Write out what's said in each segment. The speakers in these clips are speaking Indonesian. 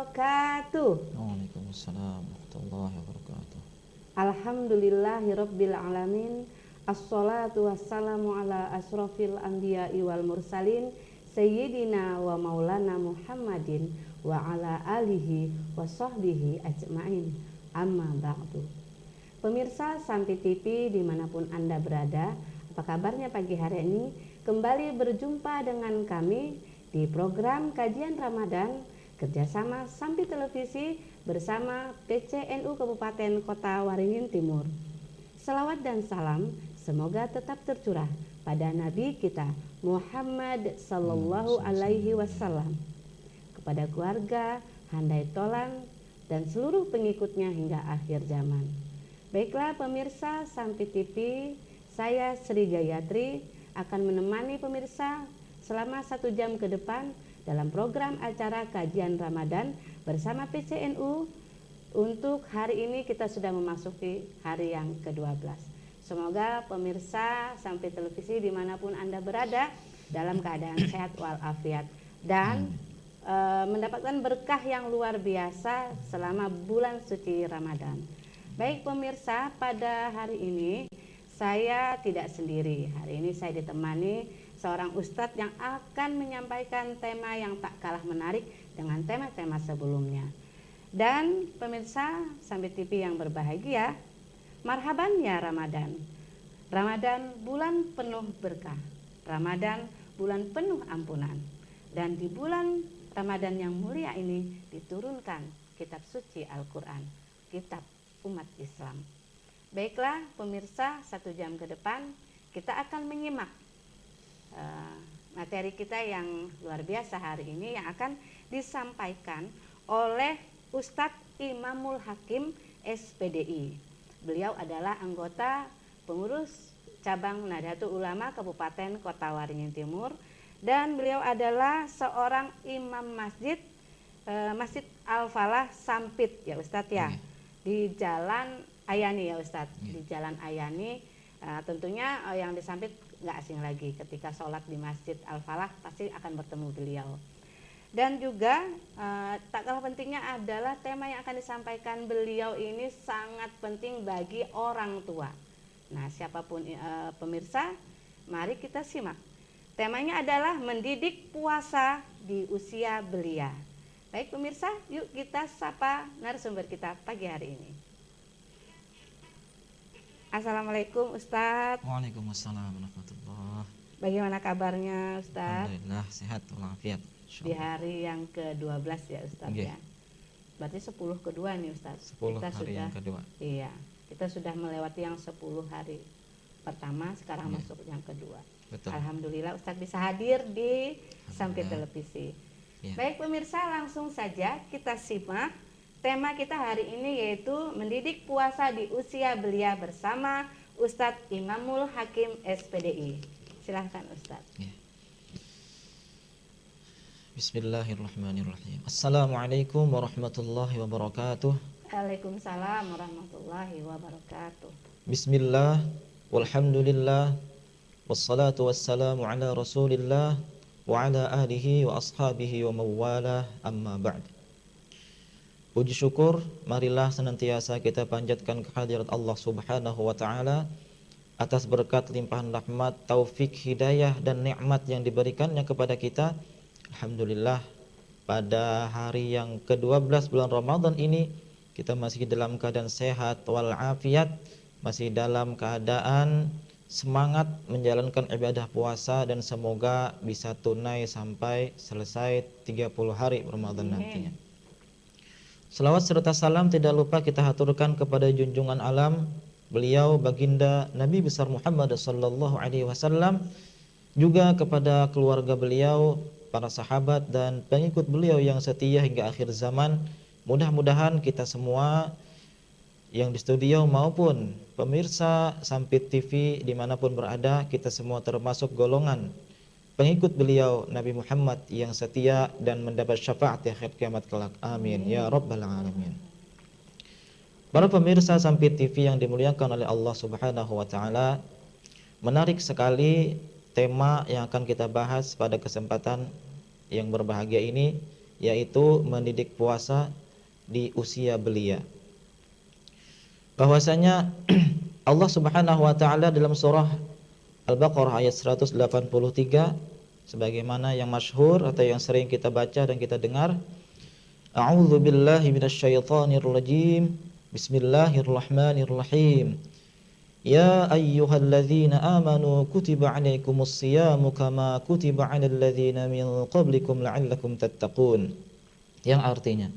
wabarakatuh. Waalaikumsalam warahmatullahi wabarakatuh. Alhamdulillahirabbil alamin. Assalatu wassalamu ala asrofil anbiya'i wal mursalin Sayyidina wa maulana Muhammadin wa ala alihi wa sahbihi ajma'in. Amma ba'du. Pemirsa Sampi TV dimanapun Anda berada, apa kabarnya pagi hari ini? Kembali berjumpa dengan kami di program Kajian Ramadan kerjasama Sampi Televisi bersama PCNU Kabupaten Kota Waringin Timur. Selawat dan salam semoga tetap tercurah pada Nabi kita Muhammad Sallallahu Alaihi Wasallam, kepada keluarga, handai tolan, dan seluruh pengikutnya hingga akhir zaman. Baiklah pemirsa Sampi TV, saya Sri Gayatri akan menemani pemirsa selama 1 jam ke depan dalam program acara Kajian Ramadan bersama PCNU. Untuk hari ini kita sudah memasuki hari yang ke-12. Semoga pemirsa Sampai Televisi dimanapun Anda berada dalam keadaan sehat walafiat dan mendapatkan berkah yang luar biasa selama bulan suci Ramadan. Baik pemirsa, pada hari ini saya tidak sendiri. Hari ini saya ditemani seorang ustadz yang akan menyampaikan tema yang tak kalah menarik dengan tema-tema sebelumnya. Dan pemirsa Sampai TV yang berbahagia, marhaban ya Ramadan. Ramadan bulan penuh berkah. Ramadan bulan penuh ampunan. Dan di bulan Ramadan yang mulia ini diturunkan kitab suci Al-Quran, kitab umat Islam. Baiklah pemirsa, 1 jam ke depan kita akan menyimak materi kita yang luar biasa hari ini yang akan disampaikan oleh Ustadz Imamul Hakim SPDI. Beliau adalah anggota pengurus cabang Nahdlatul Ulama Kabupaten Kota Waringin Timur dan beliau adalah seorang imam masjid Masjid Al-Falah Sampit ya Ustadz ya, di Jalan Ayani ya Ustadz, di Jalan Ayani. Tentunya yang di Sampit nggak asing lagi, ketika sholat di Masjid Al-Falah pasti akan bertemu beliau. Dan juga tak kalah pentingnya adalah tema yang akan disampaikan beliau ini sangat penting bagi orang tua. Nah siapapun pemirsa, mari kita simak. Temanya adalah mendidik puasa di usia belia. Baik pemirsa, yuk kita sapa narasumber kita pagi hari ini. Assalamualaikum Ustadz. Waalaikumsalam warahmatullahi. Bagaimana kabarnya Ustadz? Alhamdulillah sehat walafiat. Di hari yang ke-12 ya Ustadz ya. Berarti 10 kedua nih Ustadz. 10 kita hari sudah, yang kedua. Iya, kita sudah melewati yang 10 hari pertama, sekarang masuk yang kedua. Betul. Alhamdulillah Ustadz bisa hadir di Sampai Televisi. Baik pemirsa, langsung saja kita simak tema kita hari ini, yaitu mendidik puasa di usia belia bersama Ustadz Imamul Hakim SPDI. Silahkan Ustadz. Bismillahirrahmanirrahim. Assalamualaikum warahmatullahi wabarakatuh. Waalaikumsalam warahmatullahi wabarakatuh. Bismillah, walhamdulillah, wassalatu wassalamu ala rasulillah wa ala alihi wa ashabihi wa mawalah, amma ba'd. Puji syukur marilah senantiasa kita panjatkan kehadirat Allah Subhanahu wa taala atas berkat limpahan rahmat, taufik, hidayah dan nikmat yang diberikannya kepada kita. Alhamdulillah pada hari yang ke-12 bulan Ramadan ini kita masih dalam keadaan sehat walafiat, masih dalam keadaan semangat menjalankan ibadah puasa dan semoga bisa tunai sampai selesai 30 hari Ramadan nantinya. Selawat serta salam tidak lupa kita haturkan kepada junjungan alam beliau baginda Nabi besar Muhammad sallallahu alaihi wasallam, juga kepada keluarga beliau, para sahabat dan pengikut beliau yang setia hingga akhir zaman. Mudah-mudahan kita semua yang di studio maupun pemirsa Sampit TV dimanapun berada, kita semua termasuk golongan pengikut beliau Nabi Muhammad yang setia dan mendapat syafaat di akhir kiamat kelak. Amin ya rabbal alamin. Para pemirsa Sampit TV yang dimuliakan oleh Allah Subhanahu wa taala, menarik sekali tema yang akan kita bahas pada kesempatan yang berbahagia ini, yaitu mendidik puasa di usia belia. Bahwasanya Allah Subhanahu wa taala dalam surah Al-Baqarah ayat 183 sebagaimana yang masyhur atau yang sering kita baca dan kita dengar, A'udzu billahi minasyaitonir rajim. Bismillahirrahmanirrahim. Ya ayyuhalladzina amanu kutiba 'alaikumus shiyamu kama kutiba 'alal ladzina min qablikum la'allakum tattaqun. Yang artinya,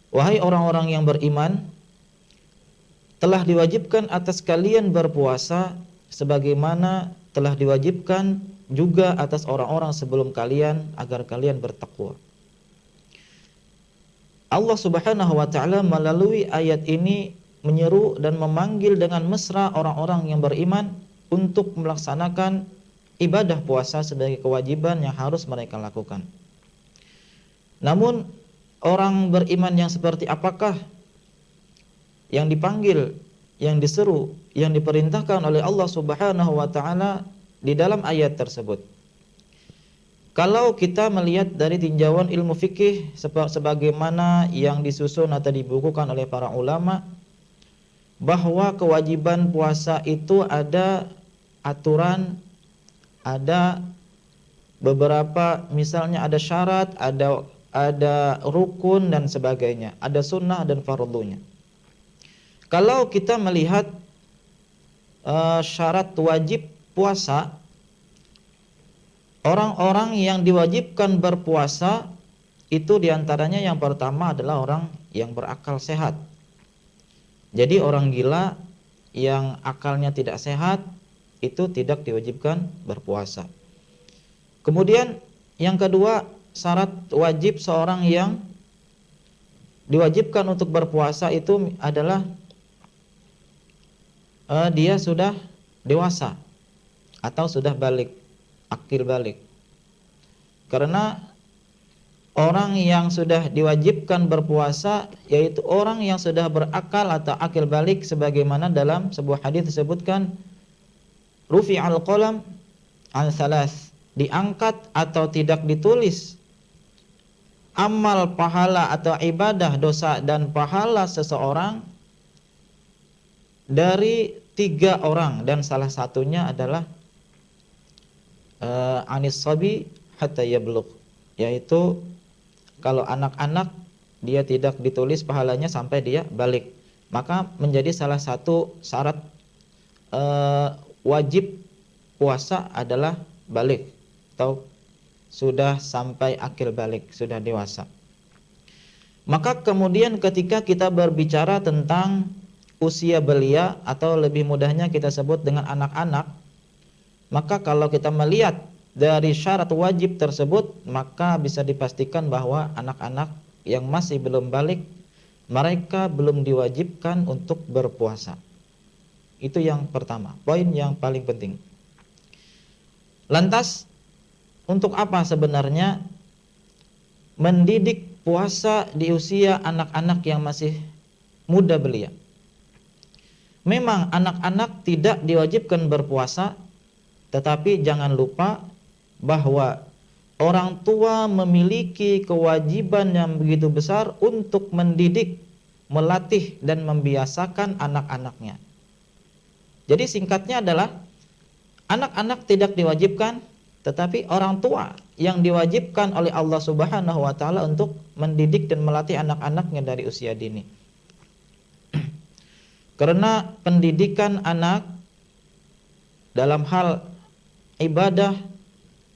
wahai orang-orang yang beriman, telah diwajibkan atas kalian berpuasa sebagaimana telah diwajibkan juga atas orang-orang sebelum kalian agar kalian bertakwa. Allah Subhanahu wa taala melalui ayat ini menyeru dan memanggil dengan mesra orang-orang yang beriman untuk melaksanakan ibadah puasa sebagai kewajiban yang harus mereka lakukan. Namun orang beriman yang seperti apakah yang dipanggil, yang diseru, yang diperintahkan oleh Allah Subhanahu wa taala di dalam ayat tersebut? Kalau kita melihat dari tinjauan ilmu fikih sebagaimana yang disusun atau dibukukan oleh para ulama, bahwa kewajiban puasa itu ada aturan, ada beberapa, misalnya ada syarat, ada rukun dan sebagainya, ada sunnah dan fardunya. Kalau kita melihat syarat wajib puasa, orang-orang yang diwajibkan berpuasa itu diantaranya yang pertama adalah orang yang berakal sehat. Jadi orang gila yang akalnya tidak sehat itu tidak diwajibkan berpuasa. Kemudian yang kedua, syarat wajib seorang yang diwajibkan untuk berpuasa itu adalah dia sudah dewasa atau sudah balik, akil balik. Karena orang yang sudah diwajibkan berpuasa yaitu orang yang sudah berakal atau akil balik, sebagaimana dalam sebuah hadis disebutkan, rufi'al qalam an thalath, diangkat atau tidak ditulis amal pahala atau ibadah dosa dan pahala seseorang dari 3 orang, dan salah satunya adalah anis sabi hatta yablugh, yaitu kalau anak-anak dia tidak ditulis pahalanya sampai dia balik. Maka menjadi salah satu syarat wajib puasa adalah balik atau sudah sampai akil balik, sudah dewasa. Maka kemudian ketika kita berbicara tentang usia belia atau lebih mudahnya kita sebut dengan anak-anak, maka kalau kita melihat dari syarat wajib tersebut, maka bisa dipastikan bahwa anak-anak yang masih belum balik, mereka belum diwajibkan untuk berpuasa. Itu yang pertama, poin yang paling penting. Lantas, untuk apa sebenarnya mendidik puasa di usia anak-anak yang masih muda belia? Memang anak-anak tidak diwajibkan berpuasa, tetapi jangan lupa bahwa orang tua memiliki kewajiban yang begitu besar untuk mendidik, melatih dan membiasakan anak-anaknya. Jadi singkatnya adalah anak-anak tidak diwajibkan, tetapi orang tua yang diwajibkan oleh Allah Subhanahu wa taala untuk mendidik dan melatih anak-anaknya dari usia dini. Karena pendidikan anak dalam hal ibadah,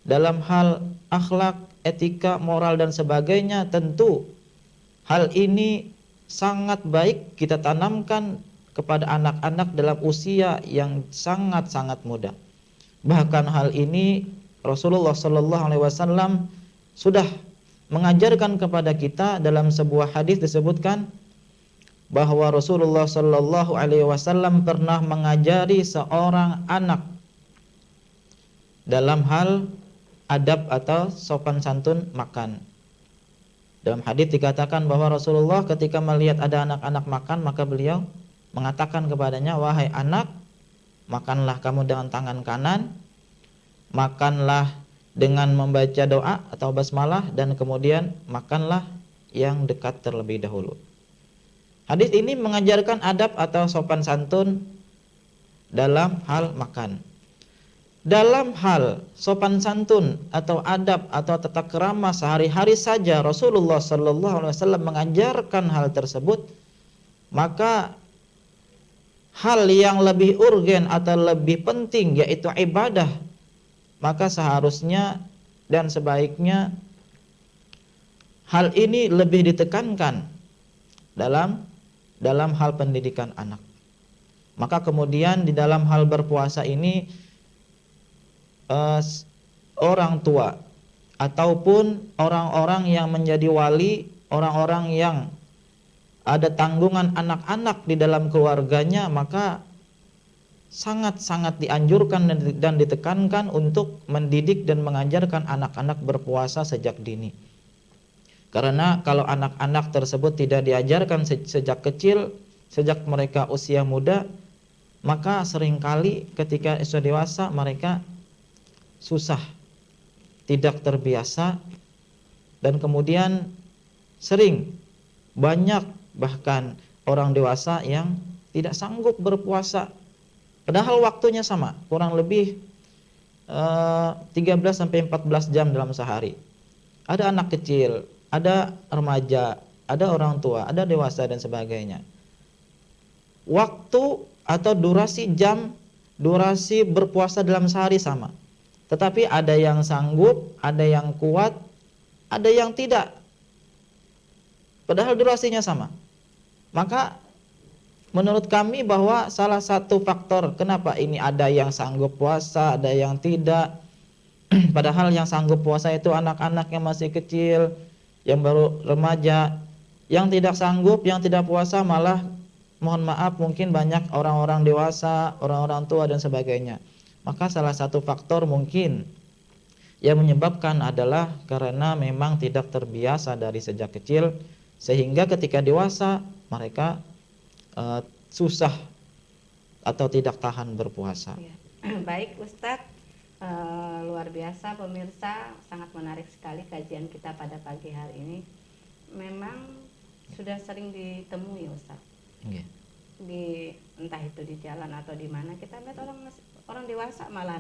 dalam hal akhlak, etika, moral dan sebagainya, tentu hal ini sangat baik kita tanamkan kepada anak-anak dalam usia yang sangat-sangat muda. Bahkan hal ini Rasulullah SAW sudah mengajarkan kepada kita. Dalam sebuah hadis disebutkan bahwa Rasulullah SAW pernah mengajari seorang anak dalam hal adab atau sopan santun makan. Dalam hadis dikatakan bahwa Rasulullah ketika melihat ada anak-anak makan, maka beliau mengatakan kepadanya, wahai anak, makanlah kamu dengan tangan kanan, makanlah dengan membaca doa atau basmalah, dan kemudian makanlah yang dekat terlebih dahulu. Hadis ini mengajarkan adab atau sopan santun dalam hal makan. Dalam hal sopan santun atau adab atau tata krama sehari-hari saja Rasulullah SAW mengajarkan hal tersebut, maka hal yang lebih urgen atau lebih penting yaitu ibadah, maka seharusnya dan sebaiknya hal ini lebih ditekankan dalam hal pendidikan anak. Maka kemudian di dalam hal berpuasa ini orang tua ataupun orang-orang yang menjadi wali, orang-orang yang ada tanggungan anak-anak di dalam keluarganya, maka sangat-sangat dianjurkan dan ditekankan untuk mendidik dan mengajarkan anak-anak berpuasa sejak dini. Karena kalau anak-anak tersebut tidak diajarkan sejak kecil, sejak mereka usia muda, maka seringkali ketika sudah dewasa mereka susah, tidak terbiasa, dan kemudian sering banyak bahkan orang dewasa yang tidak sanggup berpuasa padahal waktunya sama, kurang lebih 13-14 jam dalam sehari. Ada anak kecil, ada remaja, ada orang tua, ada dewasa dan sebagainya. Waktu atau durasi berpuasa dalam sehari sama. Tetapi ada yang sanggup, ada yang kuat, ada yang tidak. Padahal durasinya sama. Maka menurut kami bahwa salah satu faktor kenapa ini ada yang sanggup puasa, ada yang tidak. Padahal yang sanggup puasa itu anak-anak yang masih kecil, yang baru remaja. Yang tidak sanggup, yang tidak puasa malah mohon maaf mungkin banyak orang-orang dewasa, orang-orang tua dan sebagainya. Maka salah satu faktor mungkin yang menyebabkan adalah karena memang tidak terbiasa dari sejak kecil, sehingga ketika dewasa mereka susah atau tidak tahan berpuasa. Ya. Baik Ustadz, luar biasa pemirsa, sangat menarik sekali kajian kita pada pagi hari ini. Memang sudah sering ditemui Ustadz. Okay. Entah itu di jalan atau di mana kita lihat orang dewasa malah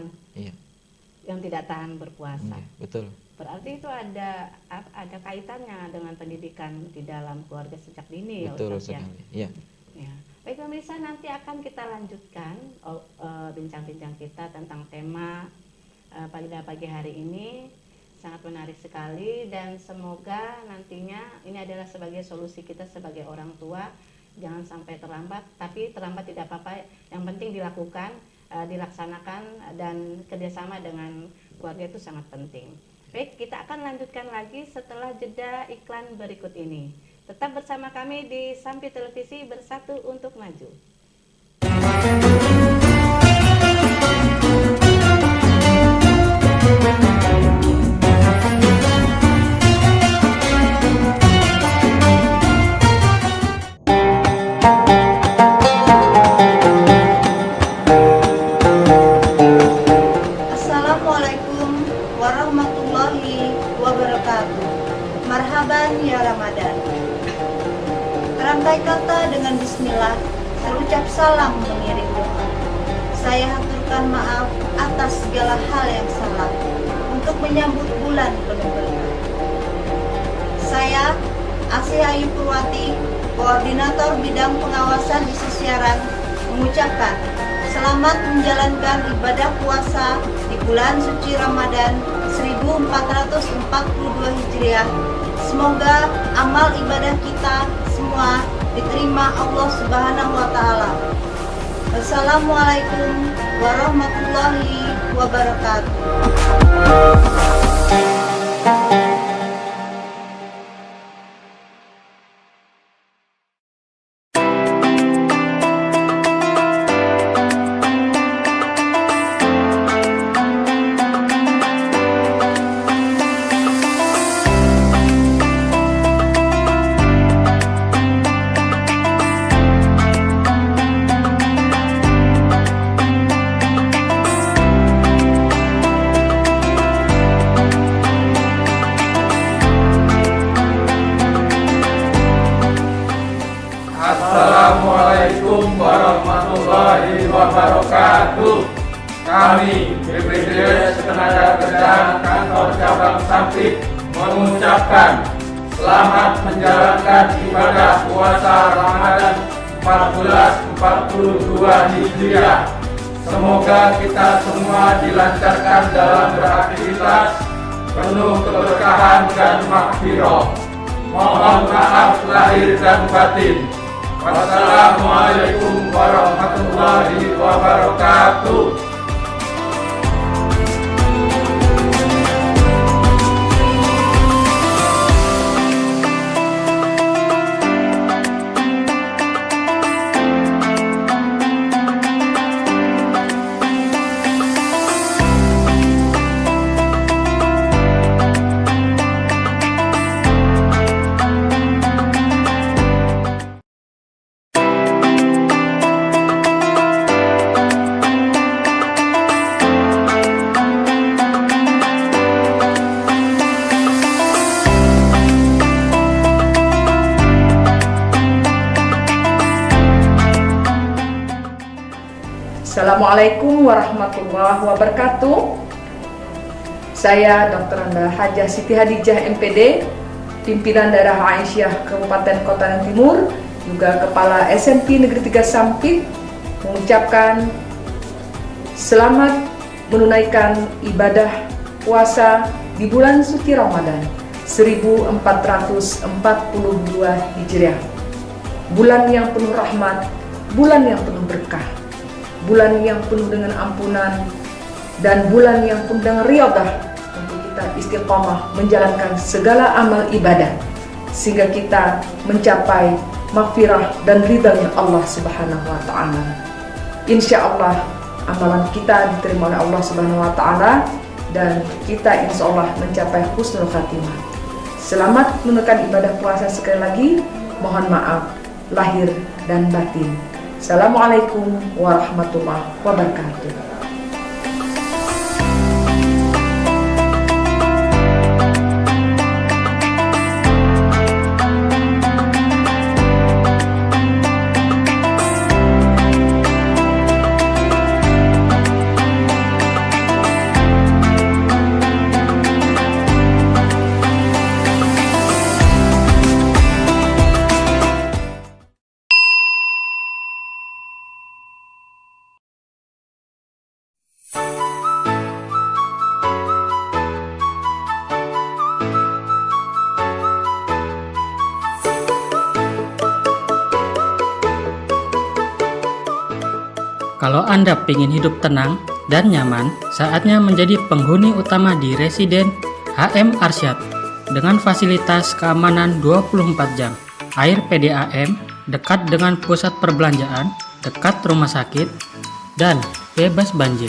yang tidak tahan berpuasa. Betul. Berarti itu ada kaitannya dengan pendidikan di dalam keluarga sejak dini. Betul ya Ustaz sekali. Ya. Ya. Baik pemirsa, nanti akan kita lanjutkan bincang-bincang kita tentang tema pada pagi hari ini. Sangat menarik sekali dan semoga nantinya ini adalah sebagai solusi kita sebagai orang tua. Jangan sampai terlambat, tapi terlambat tidak apa-apa, yang penting dilakukan, dilaksanakan, dan kerjasama dengan keluarga itu sangat penting. Baik, kita akan lanjutkan lagi setelah jeda iklan berikut ini. Tetap bersama kami di Sampi Televisi, Bersatu untuk Maju. Marhaban ya Ramadan. Rangkai kata dengan bismillah, terucap salam mengiring doa. Saya haturkan maaf atas segala hal yang salah untuk menyambut bulan penuh berkah. Saya Asih Ayu Purwati, Koordinator Bidang Pengawasan Isi Siaran, mengucapkan selamat menjalankan ibadah puasa di bulan suci Ramadan 1442 Hijriah. Semoga amal ibadah kita semua diterima Allah Subhanahu wa taala. Wassalamualaikum warahmatullahi wabarakatuh. wabarakatuh. Kami BPJS Ketenagakerjaan Kantor Cabang Sampit mengucapkan selamat menjalankan ibadah puasa Ramadan 1442 Hijriah. Semoga kita semua dilancarkan dalam beraktivitas, penuh keberkahan dan maghfirah. Mohon maaf lahir dan batin. Wassalamualaikum warahmatullahi wabarakatuh. Assalamualaikum warahmatullahi wabarakatuh. Saya Dr. Anda Hajah Siti Hadijah MPD, Pimpinan Daerah Aisyah Kabupaten Kota Timur, juga Kepala SMP Negeri 3 Sampit, mengucapkan selamat menunaikan ibadah puasa di bulan suci Ramadan 1442 Hijriah. Bulan yang penuh rahmat, bulan yang penuh berkah, bulan yang penuh dengan ampunan, dan bulan yang penuh dengan riyadhah untuk kita istiqomah menjalankan segala amal ibadah sehingga kita mencapai maghfirah dan ridhanya Allah Subhanahu wa taala. Insya Allah amalan kita diterima oleh Allah Subhanahu wa taala dan kita insya Allah mencapai husnul khatimah. Selamat menunaikan ibadah puasa sekali lagi. Mohon maaf lahir dan batin. Assalamualaikum warahmatullahi wabarakatuh. Kalau Anda ingin hidup tenang dan nyaman, saatnya menjadi penghuni utama di Residen HM Arsyad dengan fasilitas keamanan 24 jam, air PDAM, dekat dengan pusat perbelanjaan, dekat rumah sakit, dan bebas banjir.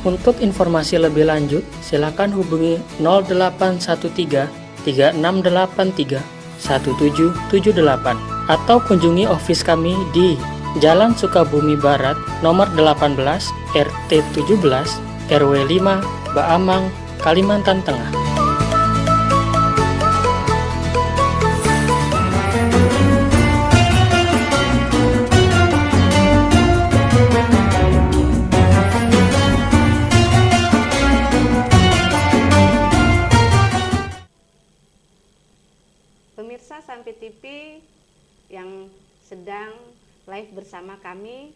Untuk informasi lebih lanjut, silakan hubungi 0813 3683 1778 atau kunjungi office kami di Jalan Sukabumi Barat, nomor 18, RT 17, RW 5, Baamang, Kalimantan Tengah. Pemirsa Sampit TV yang sedang live bersama kami,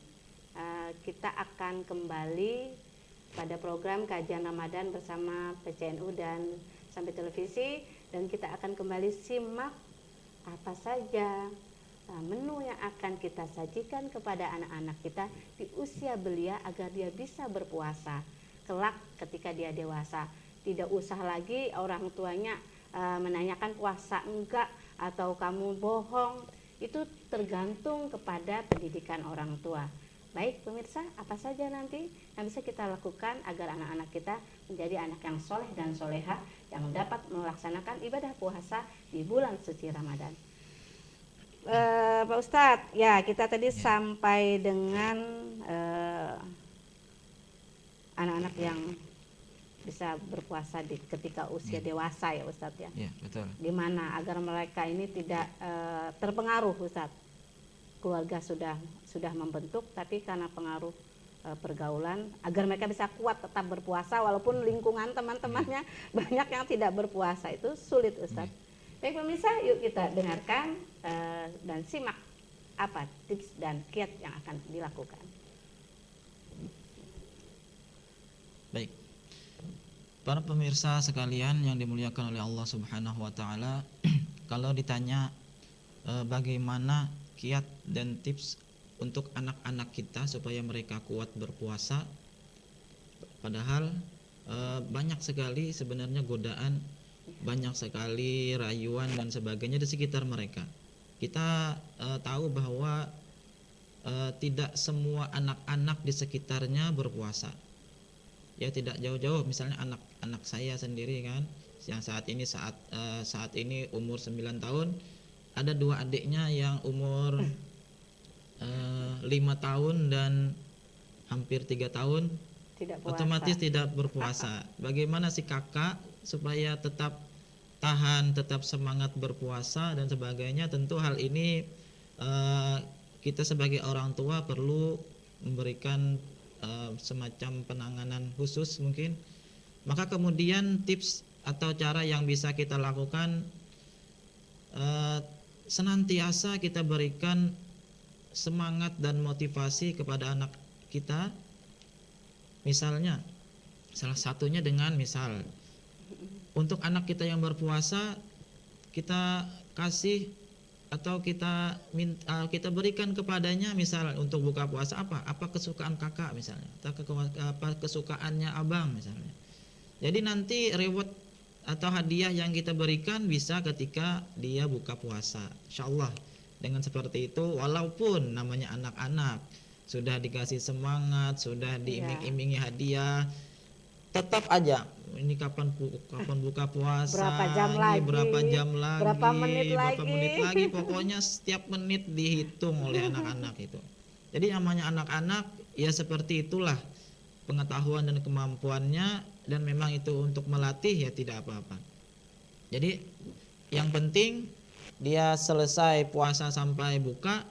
kita akan kembali pada program kajian Ramadan bersama PCNU dan Sampit Televisi, dan kita akan kembali simak apa saja menu yang akan kita sajikan kepada anak-anak kita di usia belia agar dia bisa berpuasa kelak ketika dia dewasa. Tidak usah lagi orang tuanya menanyakan puasa enggak atau kamu bohong, itu tergantung kepada pendidikan orang tua. Baik pemirsa, apa saja nanti yang bisa kita lakukan agar anak-anak kita menjadi anak yang soleh dan soleha yang dapat melaksanakan ibadah puasa di bulan suci Ramadan. Pak Ustadz, ya kita tadi sampai dengan anak-anak yang bisa berpuasa ketika usia dewasa ya Ustadz ya. Iya, betul. Gimana agar mereka ini tidak terpengaruh Ustadz. Keluarga sudah membentuk, tapi karena pengaruh pergaulan, agar mereka bisa kuat tetap berpuasa walaupun lingkungan teman-temannya banyak yang tidak berpuasa, itu sulit Ustadz. Baik pemirsa, yuk kita dengarkan dan simak apa tips dan kiat yang akan dilakukan. Baik. Para pemirsa sekalian yang dimuliakan oleh Allah Subhanahu wa taala, kalau ditanya bagaimana kiat dan tips untuk anak-anak kita supaya mereka kuat berpuasa, padahal banyak sekali sebenarnya godaan, banyak sekali rayuan dan sebagainya di sekitar mereka. Kita tahu bahwa tidak semua anak-anak di sekitarnya berpuasa. Ya tidak jauh-jauh, misalnya anak saya sendiri kan, yang saat ini umur 9 tahun, ada 2 adiknya yang umur 5 tahun dan hampir 3 tahun Tidak puasa. otomatis tidak berpuasa. Bagaimana si kakak supaya tetap tahan, tetap semangat berpuasa dan sebagainya? Tentu hal ini kita sebagai orang tua perlu memberikan semacam penanganan khusus mungkin. Maka kemudian tips atau cara yang bisa kita lakukan, senantiasa kita berikan semangat dan motivasi kepada anak kita. Misalnya, salah satunya dengan misal untuk anak kita yang berpuasa, kita kasih atau kita berikan kepadanya, misal untuk buka puasa apa kesukaan kakak misalnya, atau apa kesukaannya abang misalnya. Jadi nanti reward atau hadiah yang kita berikan bisa ketika dia buka puasa, insyaallah. Dengan seperti itu, walaupun namanya anak-anak, sudah dikasih semangat, sudah diiming-imingi hadiah, tetap aja ini kapan buka puasa, berapa jam lagi, berapa menit lagi, pokoknya setiap menit dihitung oleh anak-anak itu. Jadi namanya anak-anak ya seperti itulah pengetahuan dan kemampuannya, dan memang itu untuk melatih ya tidak apa-apa. Jadi yang penting dia selesai puasa sampai buka,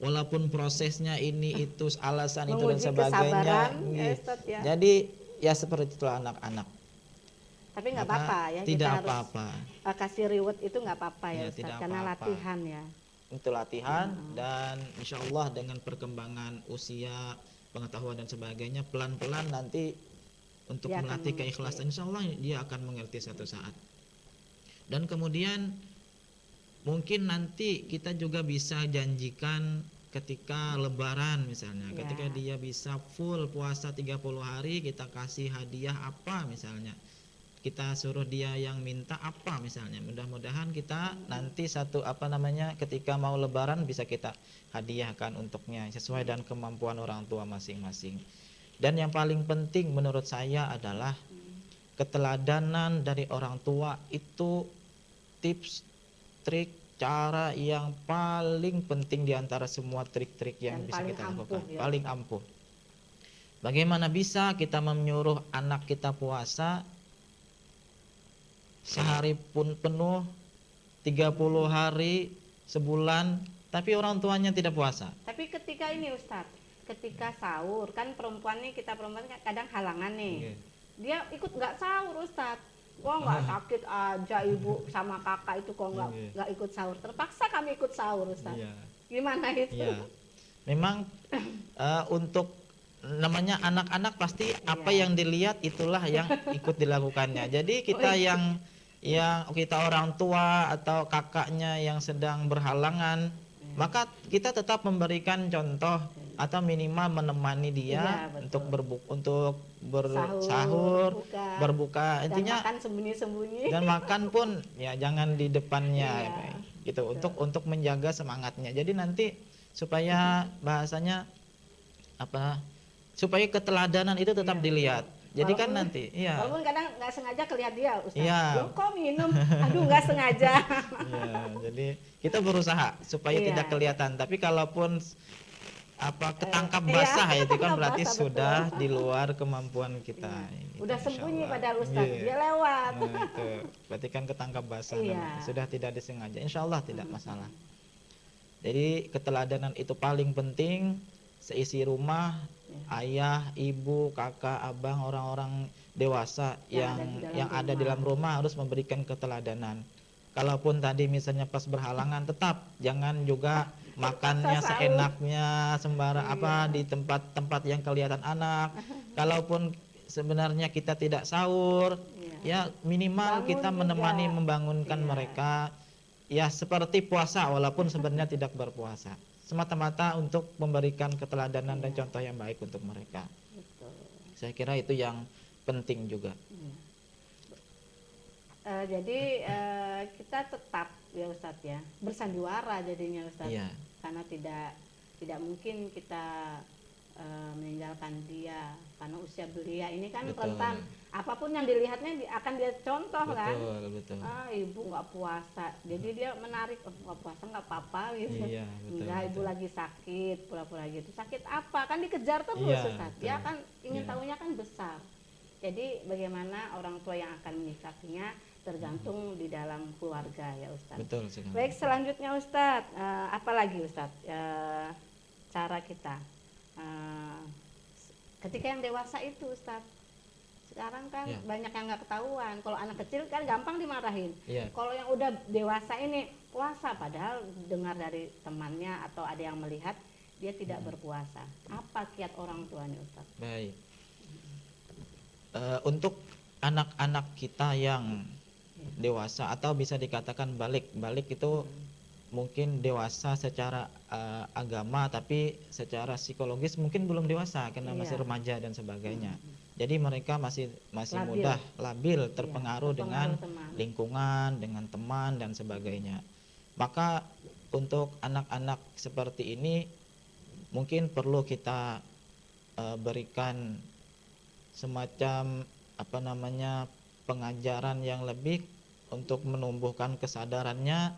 walaupun prosesnya ini itu alasan itu dan sebagainya. Ya, Ustaz, ya. Jadi ya seperti itulah anak-anak. Tapi nggak apa-apa ya, tidak kita apa-apa. harus kasih reward itu nggak apa-apa ya, Ustaz, karena apa-apa. latihan ya. Itu latihan, dan insya Allah dengan perkembangan usia, pengetahuan dan sebagainya, pelan-pelan nanti untuk Dia melatih akan keikhlasan, insya Allah dia akan mengerti satu saat. Dan kemudian mungkin nanti kita juga bisa janjikan ketika lebaran misalnya, ketika dia bisa full puasa 30 hari, kita kasih hadiah apa misalnya, kita suruh dia yang minta apa misalnya. Mudah-mudahan kita nanti ketika mau lebaran bisa kita hadiahkan untuknya sesuai dengan kemampuan orang tua masing-masing. Dan yang paling penting menurut saya adalah keteladanan dari orang tua itu tips, trik, cara yang paling penting diantara semua trik-trik yang bisa kita lakukan. Ya. Paling ampuh. Bagaimana bisa kita menyuruh anak kita puasa sehari pun penuh, 30 hari, sebulan, tapi orang tuanya tidak puasa? Tapi ketika ini Ustadz, ketika sahur, kan kita perempuan kadang halangan nih. Dia ikut nggak sahur Ustadz. Wah nggak sakit aja ibu sama kakak itu kok nggak ikut sahur. Terpaksa kami ikut sahur Ustadz. Gimana itu? Memang untuk namanya anak-anak pasti apa yang dilihat itulah yang ikut dilakukannya. Jadi kita yang kita orang tua atau kakaknya yang sedang berhalangan, maka kita tetap memberikan contoh atau minimal menemani dia Iya, untuk betul. bersahur, berbuka, dan intinya makan sembunyi-sembunyi. dan makan pun ya jangan di depannya Iya, gitu, untuk menjaga semangatnya. Jadi nanti supaya bahasanya apa, supaya keteladanan itu tetap Iya, dilihat. Jadi kan Walaupun- nanti iya. Walaupun kadang nggak sengaja kelihat dia, Ustaz. Iya. Loh, kok minum? Aduh, nggak sengaja. Iya, jadi kita berusaha supaya Iya. tidak kelihatan. Tapi kalaupun apa ketangkap Iya, basah itu kan ketangkap berarti basah, sudah betul. di luar kemampuan kita. Iya. Ini, Udah Insya sembunyi Allah. padahal Ustaz, Iya. dia lewat. Nah, itu berarti kan ketangkap basah Iya. namanya. Sudah tidak disengaja. Insya Allah tidak masalah. Jadi keteladanan itu paling penting. Seisi rumah, ayah, ibu, kakak, abang, orang-orang dewasa yang ada di dalam rumah harus memberikan keteladanan. Kalaupun tadi misalnya pas berhalangan, tetap jangan juga makannya seenaknya sembarang apa di tempat-tempat yang kelihatan anak. Kalaupun sebenarnya kita tidak sahur, ya minimal Bangun kita juga. menemani membangunkan Iya. mereka. Ya seperti puasa walaupun sebenarnya tidak berpuasa. Semata-mata untuk memberikan keteladanan dan contoh yang baik untuk mereka. Betul. Saya kira itu yang penting juga. Jadi kita tetap ya Ustadz ya bersandiwara jadinya Ustadz, Iya. karena tidak mungkin kita meninggalkan dia karena usia belia ini kan Betul. rentan, apapun yang dilihatnya akan dia contoh kan. Betul. Ibu nggak puasa, jadi dia menarik, nggak puasa nggak apa-apa gitu. Iya, betul, Enggak, ibu betul. lagi sakit, pura-pura gitu. Sakit apa? Kan dikejar terus Iya, Ustadz. Dia betul. kan ingin Iya. tahunya kan besar. Jadi bagaimana orang tua yang akan menyikapinya tergantung di dalam keluarga ya Ustadz. Betul sekali. Baik, selanjutnya Ustadz, apa lagi Ustadz cara kita ketika yang dewasa itu Ustadz, sekarang kan Ya. banyak yang nggak ketahuan. Kalau anak kecil kan gampang dimarahin. Iya. Kalau yang udah dewasa ini puasa, padahal dengar dari temannya atau ada yang melihat dia tidak berpuasa. Apa kiat orang tuanya Ustadz? Baik. Untuk anak-anak kita yang dewasa atau bisa dikatakan balik itu mungkin dewasa secara agama tapi secara psikologis mungkin belum dewasa karena Iya. masih remaja dan sebagainya. Jadi mereka masih Labil. mudah labil terpengaruh dengan teman. lingkungan, dengan teman dan sebagainya. Maka untuk anak-anak seperti ini mungkin perlu kita berikan semacam pengajaran yang lebih untuk menumbuhkan kesadarannya.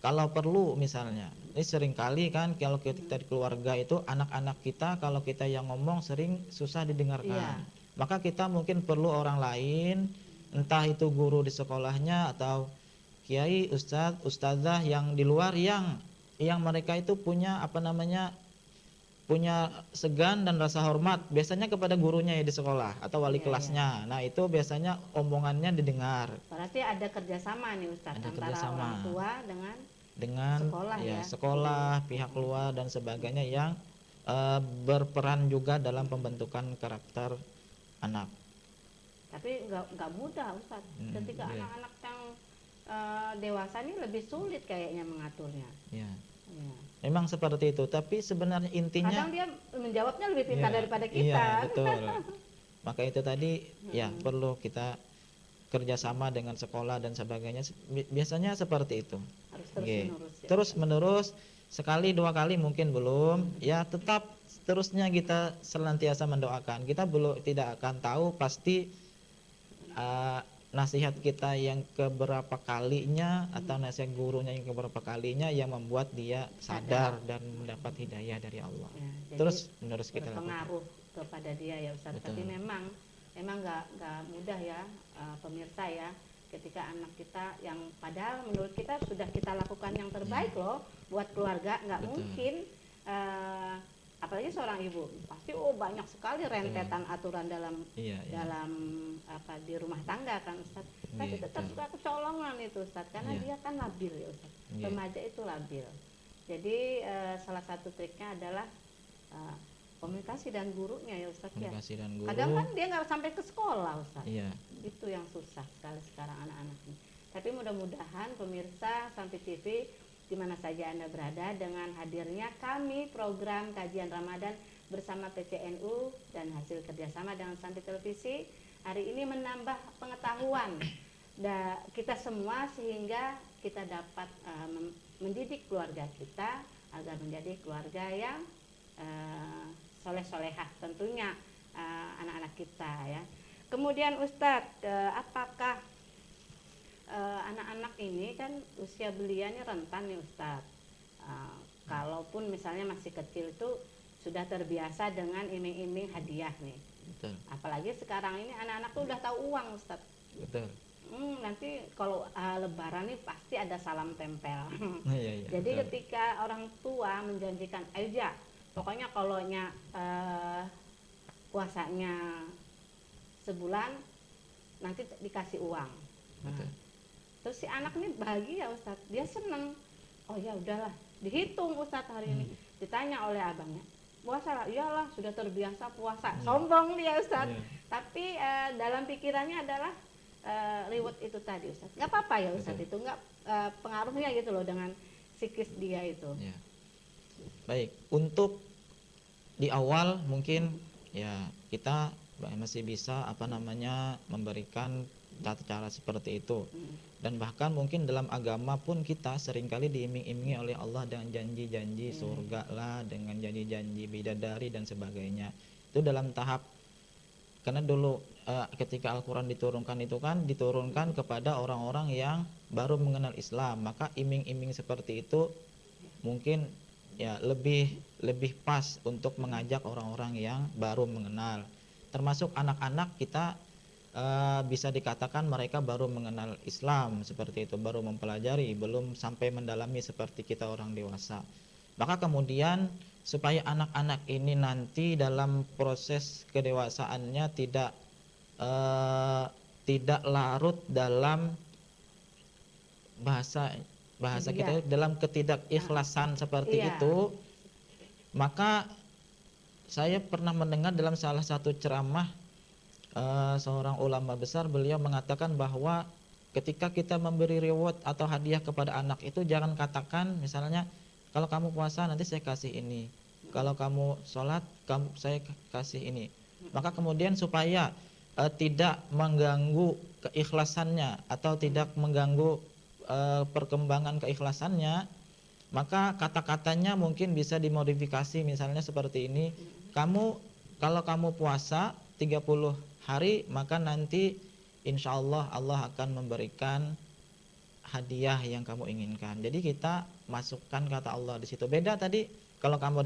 Kalau perlu misalnya, ini seringkali kan kalau kita di keluarga itu anak-anak kita kalau kita yang ngomong sering susah didengarkan. Iya. Maka kita mungkin perlu orang lain, entah itu guru di sekolahnya atau kiai, ustadz, ustadzah yang di luar yang mereka itu punya punya segan dan rasa hormat biasanya kepada gurunya ya di sekolah atau wali Iya, kelasnya. Nah itu biasanya omongannya didengar Berarti ada kerjasama nih Ustadz Ada antara kerjasama. orang tua dengan Sekolah ya. sekolah, pihak luar dan sebagainya yang berperan juga dalam pembentukan karakter anak. tapi nggak mudah Ustadz. Ketika iya. anak-anak yang dewasa ini lebih sulit kayaknya mengaturnya. Ya. Ya. Memang seperti itu, tapi sebenarnya intinya Kadang dia menjawabnya lebih pintar Iya, daripada kita. Iya, betul. Maka itu tadi ya perlu kita kerjasama dengan sekolah dan sebagainya. Biasanya seperti itu. Harus terus Oke. menerus ya. Terus menerus sekali dua kali mungkin belum. Ya tetap terusnya kita senantiasa mendoakan. Kita belum tidak akan tahu pasti nasihat kita yang keberapa kalinya atau nasihat gurunya yang keberapa kalinya yang membuat dia sadar dan mendapat hidayah dari Allah. Ya, jadi Terus menerus kita lakukan. berpengaruh kepada dia ya Ustadz. Betul. Tapi memang nggak mudah ya pemirsa ya, ketika anak kita yang padahal menurut kita sudah kita lakukan yang terbaik loh buat keluarga, nggak Betul. mungkin apalagi seorang ibu pasti banyak sekali rentetan aturan dalam Iya. dalam di rumah tangga kan Ustadz. Tapi Iya, tetap betul. suka kecolongan itu Ustadz karena Iya. dia kan labil ya Ustadz. Iya. Remaja itu labil. Jadi salah satu triknya adalah komunikasi dan gurunya ya Ustadz ya. Komunikasi dan guru. Kadang kan dia nggak sampai ke sekolah Ustadz. Iya. Itu yang susah sekali sekarang anak-anak ini. Tapi mudah-mudahan pemirsa Sampai TV di mana saja Anda berada dengan hadirnya kami program kajian Ramadan bersama PCNU dan hasil kerjasama dengan Santri Televisi hari ini menambah pengetahuan kita semua sehingga kita dapat mendidik keluarga kita agar menjadi keluarga yang soleh-solehah tentunya anak-anak kita ya. Kemudian Ustadz, apakah anak-anak ini kan usia belianya rentan nih Ustadz. Kalaupun misalnya masih kecil itu sudah terbiasa dengan iming-iming hadiah nih. Betul. Apalagi sekarang ini anak-anak tuh udah tahu uang Ustadz. Betul. Nanti kalau lebaran nih pasti ada salam tempel. Iya, Jadi betul. ketika orang tua menjanjikan aja, pokoknya kalau puasanya sebulan nanti dikasih uang. Betul. Terus si anak nih bahagia Ustadz, dia seneng. Oh ya udahlah, dihitung Ustadz hari ini. Ditanya oleh abangnya, puasa lah? Iyalah, sudah terbiasa puasa. Sombong dia Ustadz. Tapi dalam pikirannya adalah reward itu tadi Ustadz. Nggak apa-apa ya Ustadz, itu nggak pengaruhnya gitu loh dengan psikis dia itu. Ya. Baik, untuk di awal mungkin ya kita masih bisa memberikan tata cara seperti itu. Dan bahkan mungkin dalam agama pun kita seringkali diiming-imingi oleh Allah dengan janji-janji surga lah, dengan janji-janji bidadari dan sebagainya. Itu dalam tahap, karena dulu ketika Al-Quran diturunkan itu kan diturunkan kepada orang-orang yang baru mengenal Islam, maka iming-iming seperti itu mungkin ya lebih pas untuk mengajak orang-orang yang baru mengenal. Termasuk anak-anak kita bisa dikatakan mereka baru mengenal Islam seperti itu, baru mempelajari, belum sampai mendalami seperti kita orang dewasa. Maka kemudian supaya anak-anak ini nanti dalam proses kedewasaannya tidak larut dalam bahasa kita dalam ketidakikhlasan seperti itu, maka saya pernah mendengar dalam salah satu ceramah seorang ulama besar, beliau mengatakan bahwa ketika kita memberi reward atau hadiah kepada anak itu jangan katakan misalnya kalau kamu puasa nanti saya kasih ini, kalau kamu sholat saya kasih ini. Maka kemudian supaya tidak mengganggu keikhlasannya atau tidak mengganggu perkembangan keikhlasannya, maka kata-katanya mungkin bisa dimodifikasi, misalnya seperti ini, kalau kamu puasa 30 hari maka nanti insya Allah Allah akan memberikan hadiah yang kamu inginkan. Jadi kita masukkan kata Allah di situ. Beda tadi kalau kamu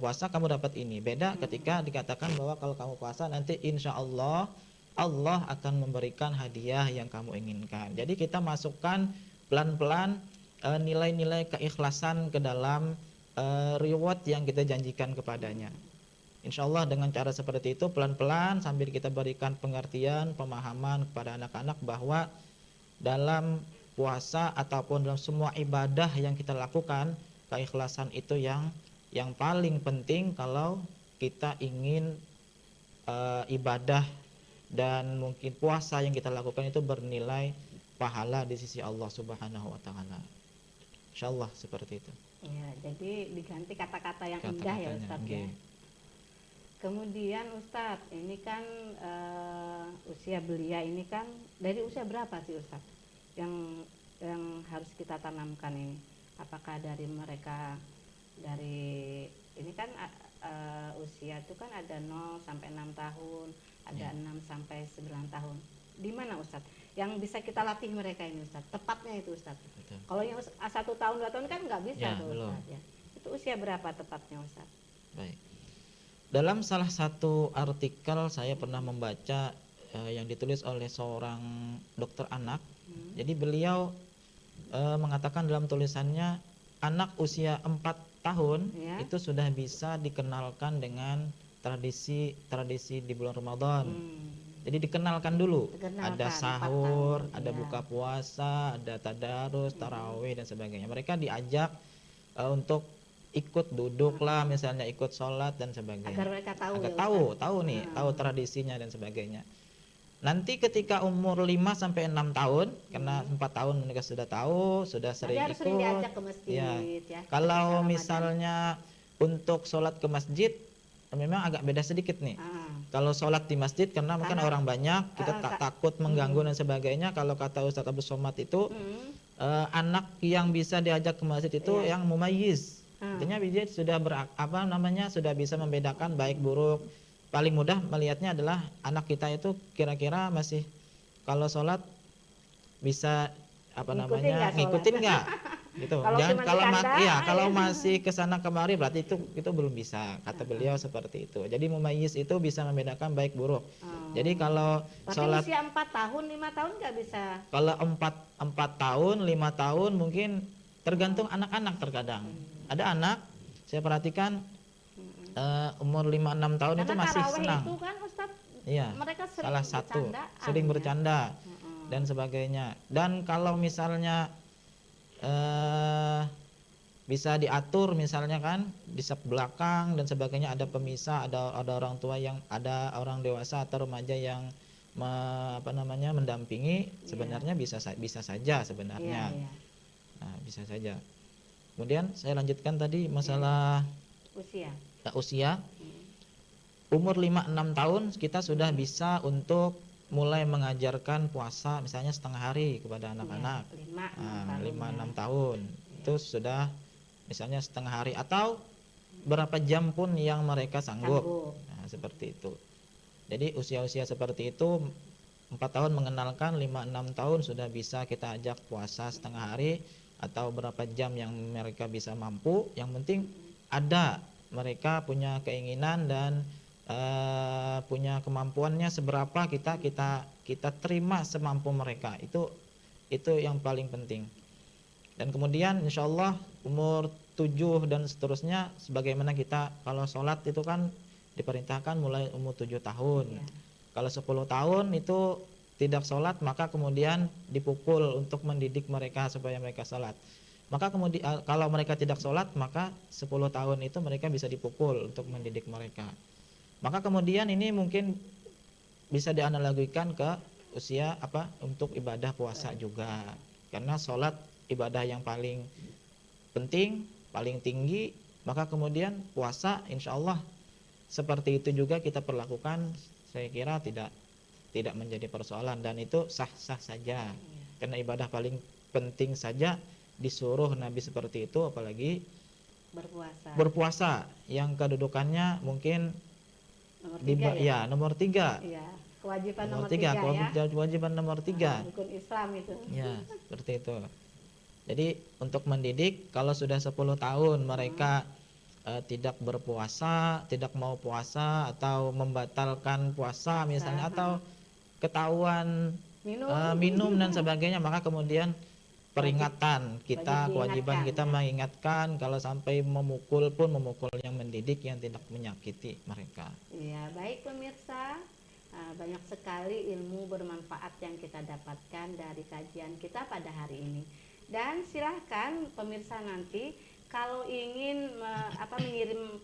puasa kamu dapat ini. Beda ketika dikatakan bahwa kalau kamu puasa nanti insya Allah Allah akan memberikan hadiah yang kamu inginkan. Jadi kita masukkan pelan-pelan nilai-nilai keikhlasan ke dalam reward yang kita janjikan kepadanya. Insya Allah dengan cara seperti itu pelan-pelan sambil kita berikan pengertian, pemahaman kepada anak-anak bahwa dalam puasa ataupun dalam semua ibadah yang kita lakukan, keikhlasan itu yang paling penting kalau kita ingin ibadah dan mungkin puasa yang kita lakukan itu bernilai pahala di sisi Allah Subhanahu wa taala. Insyaallah seperti itu. Ya, jadi diganti kata-kata yang indah ya Ustadz ya. Kemudian Ustadz, ini kan usia belia ini kan dari usia berapa sih Ustadz yang harus kita tanamkan ini? Apakah dari mereka ini kan usia itu kan ada 0 sampai 6 tahun, ada 6 sampai 9 tahun. Di mana Ustadz yang bisa kita latih mereka ini Ustadz? Tepatnya itu Ustadz. Kalau yang 1 tahun 2 tahun kan nggak bisa tuh Ustadz ya. Itu usia berapa tepatnya Ustadz? Baik. Dalam salah satu artikel saya pernah membaca yang ditulis oleh seorang dokter anak. Jadi beliau mengatakan dalam tulisannya anak usia 4 tahun itu sudah bisa dikenalkan dengan tradisi di bulan Ramadan. Jadi dikenalkan dulu, ada sahur, ada buka puasa, ada tadarus, tarawih dan sebagainya. Mereka diajak untuk ikut duduk lah, misalnya ikut sholat dan sebagainya. Agar mereka tahu. Tahu tradisinya dan sebagainya. Nanti ketika umur 5 sampai 6 tahun, karena 4 tahun mereka sudah tahu, sudah sering Jadi harus sering ikut. diajak ke masjid Ya. ya. Kalau ketika Ramadan. misalnya untuk sholat ke masjid, memang agak beda sedikit nih. Kalau sholat di masjid karena mungkin orang banyak, kita takut mengganggu dan sebagainya. Kalau kata Ustadz Abdul Somad itu, anak yang bisa diajak ke masjid itu yang mumayyiz. Artinya dia sudah sudah bisa membedakan baik buruk. Paling mudah melihatnya adalah anak kita itu kira-kira masih kalau sholat bisa ngikutin nggak gitu. Jangan kalau masih kesana kemari berarti itu belum bisa, kata beliau seperti itu. Jadi mumayyiz itu bisa membedakan baik buruk. Jadi kalau sholat usia 4 tahun 5 tahun nggak bisa. Kalau 4 tahun 5 tahun mungkin tergantung anak-anak. Terkadang ada anak saya perhatikan umur 5-6 tahun itu masih senang. Itu kan Ustaz, mereka sering bercanda dan sebagainya. Dan kalau misalnya bisa diatur, misalnya kan di saf belakang dan sebagainya ada pemisah, ada orang tua yang ada orang dewasa atau remaja yang mendampingi, sebenarnya bisa saja sebenarnya. Nah, bisa saja. Kemudian saya lanjutkan tadi masalah usia. Umur 5-6 tahun kita sudah bisa untuk mulai mengajarkan puasa misalnya setengah hari kepada anak-anak. 5-6 tahun itu sudah misalnya setengah hari atau berapa jam pun yang mereka sanggup. Nah, seperti itu. Jadi usia-usia seperti itu 4 tahun mengenalkan, 5-6 tahun sudah bisa kita ajak puasa setengah hari atau berapa jam yang mereka bisa mampu. Yang penting ada mereka punya keinginan dan punya kemampuannya seberapa kita terima semampu mereka. Itu yang paling penting. Dan kemudian insya Allah umur 7 dan seterusnya, sebagaimana kita kalau sholat itu kan diperintahkan mulai umur 7 tahun. Kalau 10 tahun itu tidak sholat, maka kemudian dipukul untuk mendidik mereka supaya mereka sholat. Maka kemudian kalau mereka tidak sholat, maka 10 tahun itu mereka bisa dipukul untuk mendidik mereka. Maka kemudian ini mungkin bisa dianalogikan ke usia untuk ibadah puasa juga. Karena sholat ibadah yang paling penting, paling tinggi, maka kemudian puasa insya Allah seperti itu juga kita perlakukan. Saya kira tidak menjadi persoalan dan itu sah-sah saja. Karena ibadah paling penting saja disuruh Nabi seperti itu, apalagi berpuasa yang kedudukannya mungkin nomor 3. Kewajiban nomor 3 kewajiban nomor 3. Rukun Islam itu. Ya, seperti itu. Jadi untuk mendidik kalau sudah 10 tahun mereka tidak berpuasa, tidak mau puasa atau membatalkan puasa misalnya atau ketahuan minum dan sebagainya, maka kemudian peringatan kita, kewajiban kita mengingatkan. Kalau sampai memukul pun memukul yang mendidik, yang tidak menyakiti mereka. Iya, baik pemirsa, banyak sekali ilmu bermanfaat yang kita dapatkan dari kajian kita pada hari ini. Dan silahkan pemirsa nanti kalau ingin mengirim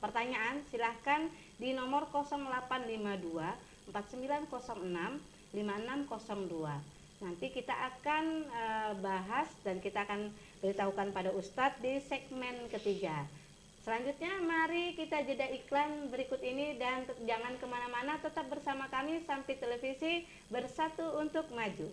pertanyaan, silahkan di nomor 0852 4906 5602. Nanti kita akan bahas dan kita akan beritahukan pada Ustadz di segmen ketiga. Selanjutnya mari kita jeda iklan berikut ini dan jangan kemana-mana, tetap bersama kami Sampi Televisi, bersatu untuk maju.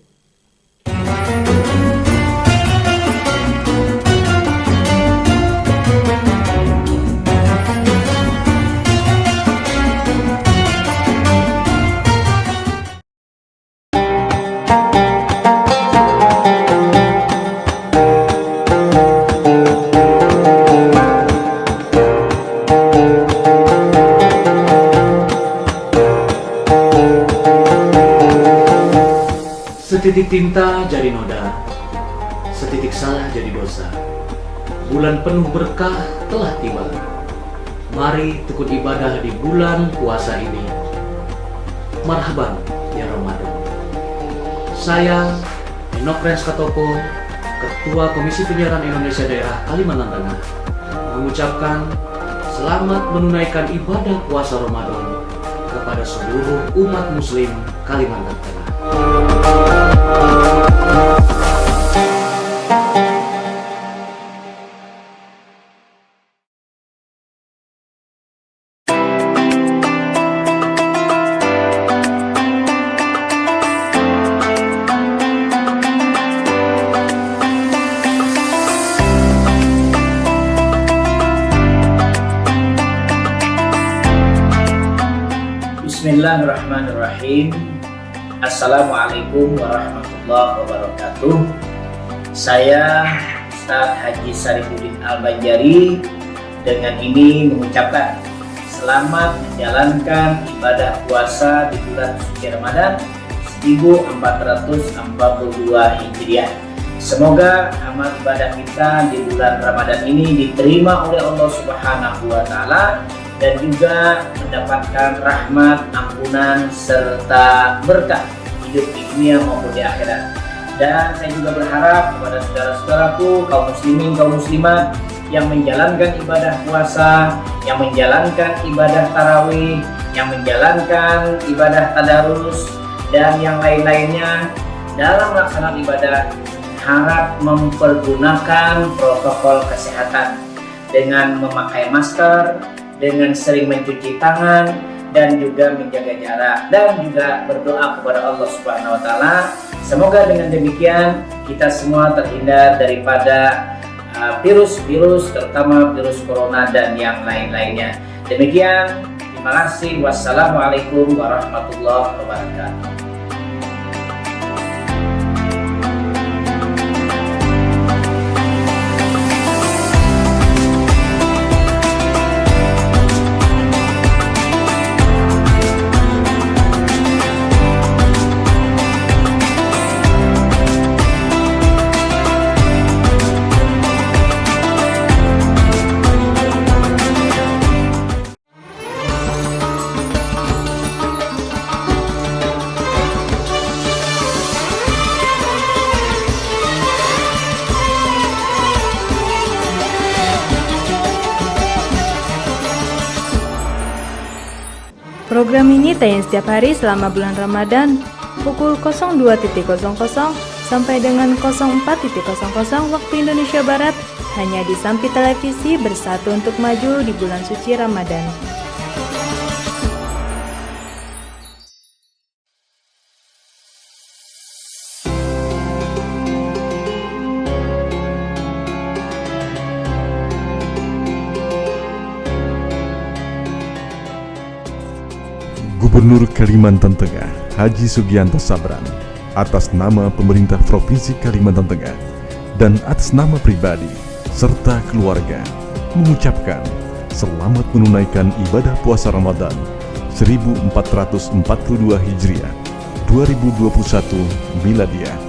Setitik tinta jadi noda, setitik salah jadi dosa. Bulan penuh berkah telah tiba. Mari tekun ibadah di bulan puasa ini. Marhaban ya Ramadan. Saya Enoch Rens Katopo, Ketua Komisi Penyiaran Indonesia Daerah Kalimantan Tengah, mengucapkan selamat menunaikan ibadah puasa Ramadan kepada seluruh umat muslim Kalimantan Tengah. Bismillahirrahmanirrahim. Assalamualaikum warahmatullahi wabarakatuh. Saya Ustadz Haji Sarifuddin Al-Banjari dengan ini mengucapkan selamat menjalankan ibadah puasa di bulan suci Ramadan 1442 Hijriah. Semoga amal ibadah kita di bulan Ramadan ini diterima oleh Allah Subhanahu wa taala dan juga mendapatkan rahmat, ampunan, serta berkah hidup di dunia maupun di akhirat. Dan saya juga berharap kepada saudara-saudaraku, kaum muslimin, kaum muslimat yang menjalankan ibadah puasa, yang menjalankan ibadah tarawih, yang menjalankan ibadah tadarus, dan yang lain-lainnya dalam melaksanakan ibadah, harap mempergunakan protokol kesehatan dengan memakai masker, dengan sering mencuci tangan, dan juga menjaga jarak, dan juga berdoa kepada Allah Subhanahu wa taala. Semoga dengan demikian kita semua terhindar daripada virus-virus, terutama virus corona dan yang lain-lainnya. Demikian, terima kasih. Wassalamualaikum warahmatullahi wabarakatuh. Program ini tayang setiap hari selama bulan Ramadan pukul 02.00 sampai dengan 04.00 waktu Indonesia Barat hanya di Sampi Televisi Bersatu untuk Maju di bulan suci Ramadan. Gubernur Kalimantan Tengah Haji Sugianto Sabran atas nama pemerintah Provinsi Kalimantan Tengah dan atas nama pribadi serta keluarga mengucapkan selamat menunaikan ibadah puasa Ramadan 1442 Hijriah 2021 Miladiah.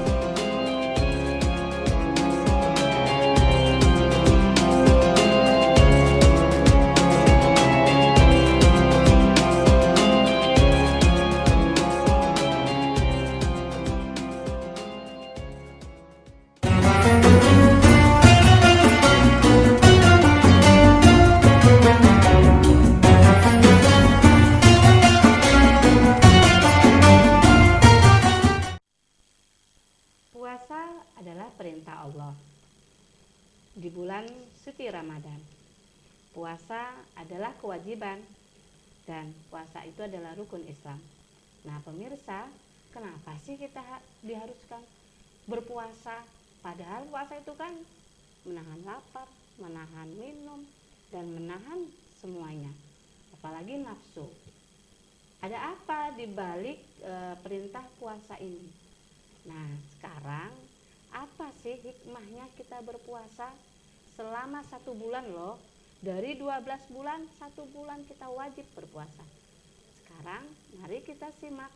Puasa adalah perintah Allah di bulan suci Ramadan. Puasa adalah kewajiban dan puasa itu adalah rukun Islam. Nah pemirsa, kenapa sih kita diharuskan berpuasa? Padahal puasa itu kan menahan lapar, menahan minum, dan menahan semuanya, apalagi nafsu. Ada apa di balik perintah puasa ini? Nah sekarang apa sih hikmahnya kita berpuasa selama 1 bulan loh? Dari 12 bulan, 1 bulan kita wajib berpuasa. Sekarang mari kita simak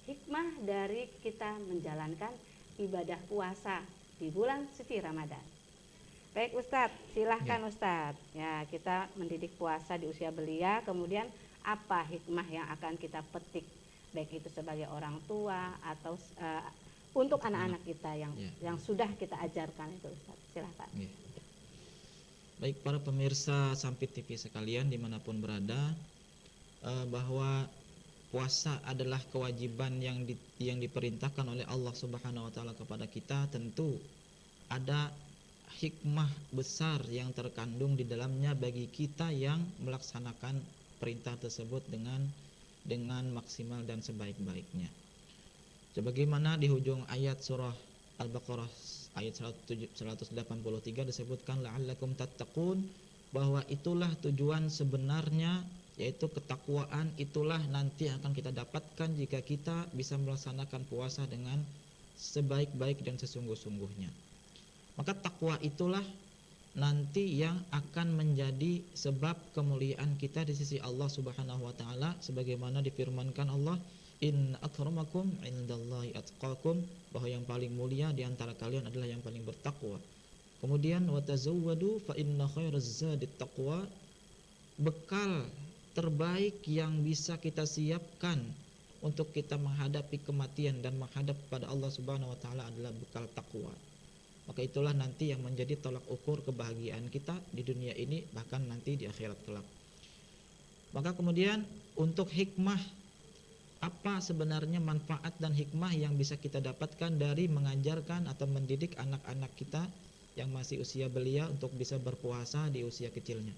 hikmah dari kita menjalankan ibadah puasa di bulan suci Ramadan. Baik Ustadz, silahkan Ustadz. Ya, kita mendidik puasa di usia belia, kemudian apa hikmah yang akan kita petik, baik itu sebagai orang tua atau untuk anak-anak kita yang sudah kita ajarkan itu Ustadz. Silahkan. Baik para pemirsa Sampi TV sekalian dimanapun berada, bahwa puasa adalah kewajiban yang diperintahkan oleh Allah Subhanahu wa taala kepada kita, tentu ada hikmah besar yang terkandung di dalamnya bagi kita yang melaksanakan perintah tersebut dengan maksimal dan sebaik-baiknya. Sebagaimana di ujung ayat surah Al-Baqarah ayat 183 disebutkan la'allakum tattaqun, bahwa itulah tujuan sebenarnya, yaitu ketakwaan itulah nanti akan kita dapatkan jika kita bisa melaksanakan puasa dengan sebaik-baik dan sesungguh-sungguhnya. Maka takwa itulah nanti yang akan menjadi sebab kemuliaan kita di sisi Allah Subhanahu wa taala, sebagaimana difirmankan Allah, in akramakum indallahi atqakum, bahwa yang paling mulia di antara kalian adalah yang paling bertakwa. Kemudian watazawwadu fa inna khairaz zadit taqwa, bekal terbaik yang bisa kita siapkan untuk kita menghadapi kematian dan menghadap pada Allah Subhanahu wa taala adalah bekal takwa. Maka itulah nanti yang menjadi tolak ukur kebahagiaan kita di dunia ini, bahkan nanti di akhirat kelak. Maka kemudian untuk hikmah, apa sebenarnya manfaat dan hikmah yang bisa kita dapatkan dari mengajarkan atau mendidik anak-anak kita yang masih usia belia untuk bisa berpuasa di usia kecilnya.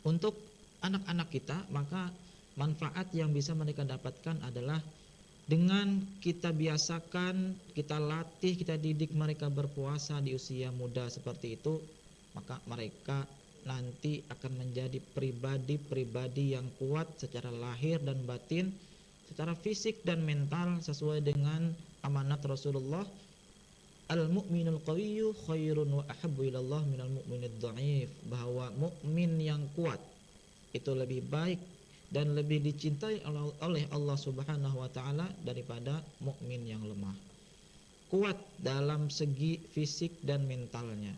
Untuk anak-anak kita, maka manfaat yang bisa mereka dapatkan adalah dengan kita biasakan, kita latih, kita didik mereka berpuasa di usia muda seperti itu, maka mereka nanti akan menjadi pribadi-pribadi yang kuat secara lahir dan batin, secara fisik dan mental, sesuai dengan amanat Rasulullah, al-mu'minul qawiyyu khairun wa ahabbu ilallah minal mu'minid dha'if, bahwa mukmin yang kuat itu lebih baik dan lebih dicintai oleh Allah Subhanahu wa taala daripada mukmin yang lemah. Kuat dalam segi fisik dan mentalnya,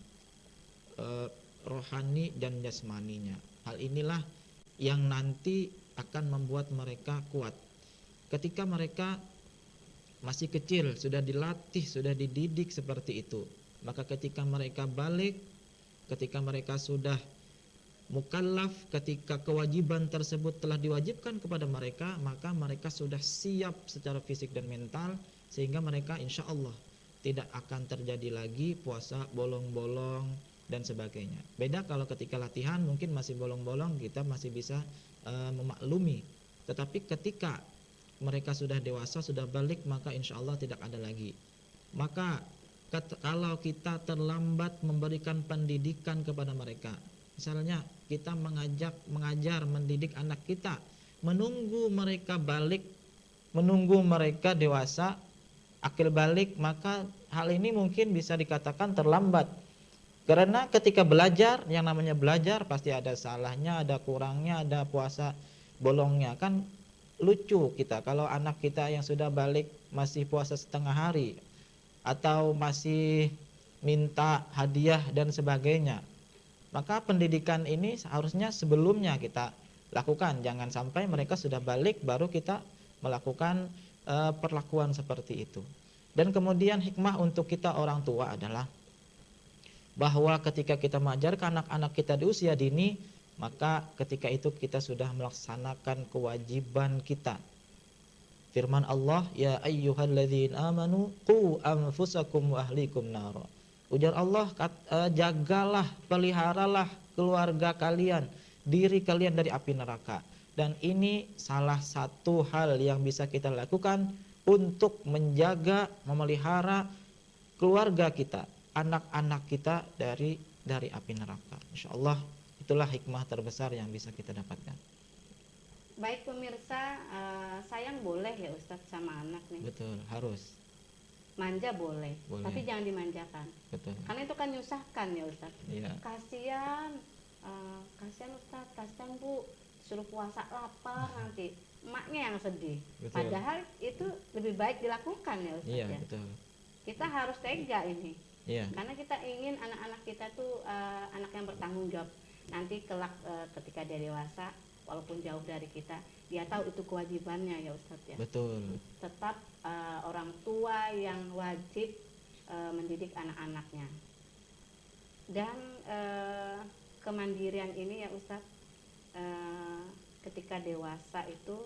rohani dan jasmaninya. Hal inilah yang nanti akan membuat mereka kuat. Ketika mereka masih kecil, sudah dilatih, sudah dididik seperti itu, maka ketika mereka balik, ketika mereka sudah mukallaf, ketika kewajiban tersebut telah diwajibkan kepada mereka, maka mereka sudah siap secara fisik dan mental, sehingga mereka insya Allah tidak akan terjadi lagi puasa bolong-bolong dan sebagainya. Beda kalau ketika latihan mungkin masih bolong-bolong, kita masih bisa memaklumi. Tetapi ketika mereka sudah dewasa, sudah balik, maka insya Allah tidak ada lagi. Maka kalau kita terlambat memberikan pendidikan kepada mereka, misalnya kita mengajar, mendidik anak kita, menunggu mereka balik, menunggu mereka dewasa, akil balik, maka hal ini mungkin bisa dikatakan terlambat. Karena ketika belajar, yang namanya belajar pasti ada salahnya, ada kurangnya, ada puasa bolongnya. Kan lucu kita kalau anak kita yang sudah balik masih puasa setengah hari, atau masih minta hadiah dan sebagainya. Maka pendidikan ini harusnya sebelumnya kita lakukan. Jangan sampai mereka sudah balik baru kita melakukan perlakuan seperti itu. Dan kemudian hikmah untuk kita orang tua adalah bahwa ketika kita mengajarkan anak-anak kita di usia dini, maka ketika itu kita sudah melaksanakan kewajiban kita. Firman Allah, ya ayyuhalladzina amanu qu anfusakum wa ahlikum nara. Ujar Allah, jagalah, peliharalah keluarga kalian, diri kalian dari api neraka. Dan ini salah satu hal yang bisa kita lakukan untuk menjaga, memelihara keluarga kita, anak-anak kita dari api neraka. Insya Allah itulah hikmah terbesar yang bisa kita dapatkan. Baik pemirsa, sayang boleh ya Ustadz sama anak nih? Betul, harus. Manja boleh, tapi jangan dimanjakan. Betul. Karena itu kan nyusahkan ya Ustadz. Iya. Kasihan Ustadz, kasihan Bu, suruh puasa lapar nanti emaknya yang sedih. Betul. Padahal itu lebih baik dilakukan ya Ustadz. Iya, ya. betul. Kita harus tega ini. Iya. Karena kita ingin anak-anak kita tuh anak yang bertanggung jawab. Nanti kelak ketika dia dewasa, walaupun jauh dari kita, dia tahu itu kewajibannya ya Ustadz ya. Betul. Tetap orang tua yang wajib mendidik anak-anaknya. Dan kemandirian ini ya Ustadz, ketika dewasa itu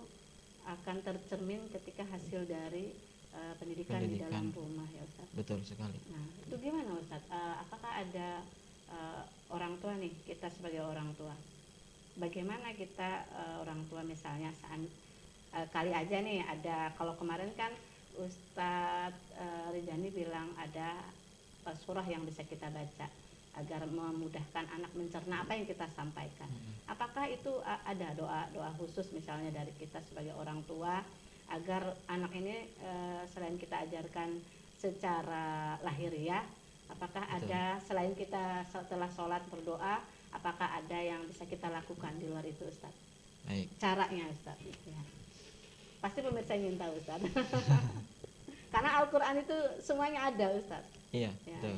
akan tercermin ketika hasil dari pendidikan di dalam rumah ya Ustaz. Betul sekali. Nah, itu gimana Ustaz? Apakah ada orang tua nih, kita sebagai orang tua, bagaimana kita orang tua misalnya kali aja nih ada, kalau kemarin kan Ustadz Ridhani bilang ada surah yang bisa kita baca agar memudahkan anak mencerna apa yang kita sampaikan. Apakah itu ada doa khusus misalnya dari kita sebagai orang tua agar anak ini selain kita ajarkan secara lahiriah, apakah ada selain kita setelah sholat berdoa, apakah ada yang bisa kita lakukan di luar itu Ustaz? Baik. Caranya Ustaz. Ya. Pasti pemirsa ingin tahu Ustaz. Karena Al-Quran itu semuanya ada Ustaz. Iya, ya. Betul.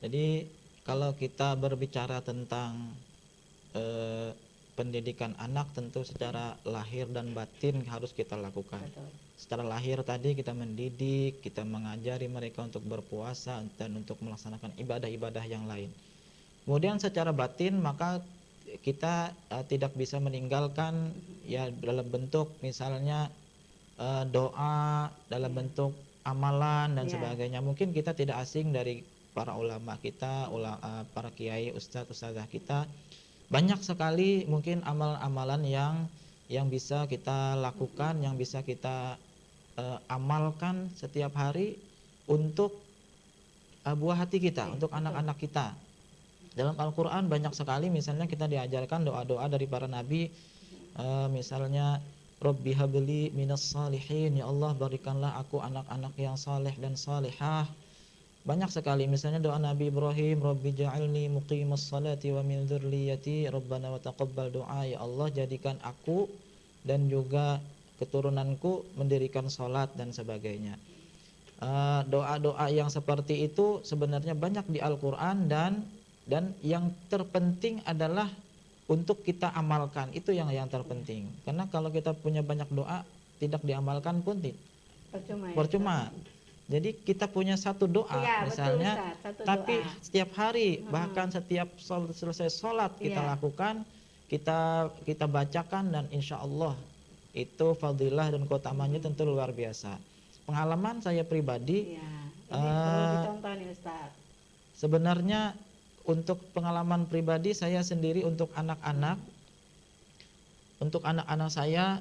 Jadi kalau kita berbicara tentang pendidikan anak, tentu secara lahir dan batin harus kita lakukan. Betul. Secara lahir tadi kita mendidik, kita mengajari mereka untuk berpuasa dan untuk melaksanakan ibadah-ibadah yang lain. Kemudian secara batin maka kita tidak bisa meninggalkan ya dalam bentuk misalnya doa, dalam bentuk amalan dan sebagainya. Mungkin kita tidak asing dari para ulama kita, para kiai, ustadzah kita. Banyak sekali mungkin amalan-amalan yang bisa kita lakukan, yang bisa kita amalkan setiap hari untuk buah hati kita, untuk anak-anak kita. Dalam Al-Quran banyak sekali misalnya kita diajarkan doa-doa dari para nabi, misalnya Rabbi habli minas salihin, ya Allah berikanlah aku anak-anak yang saleh dan salihah. Banyak sekali misalnya doa Nabi Ibrahim, Rabbi ja'alni muqimas salati wa min dzurriyyati Rabbana wa taqabbal doa, ya Allah jadikan aku dan juga keturunanku mendirikan salat dan sebagainya. Doa-doa yang seperti itu sebenarnya banyak di Al-Qur'an dan yang terpenting adalah untuk kita amalkan, itu yang terpenting. Karena kalau kita punya banyak doa tidak diamalkan pun percuma. Jadi kita punya satu doa misalnya, betul, Ustaz, satu tapi doa. setiap hari bahkan setiap selesai sholat kita lakukan, kita bacakan, dan insya Allah itu fadilah dan keutamanya tentu luar biasa. Pengalaman saya pribadi, perlu dicontoh nih Ustaz. Sebenarnya untuk pengalaman pribadi saya sendiri untuk anak-anak saya,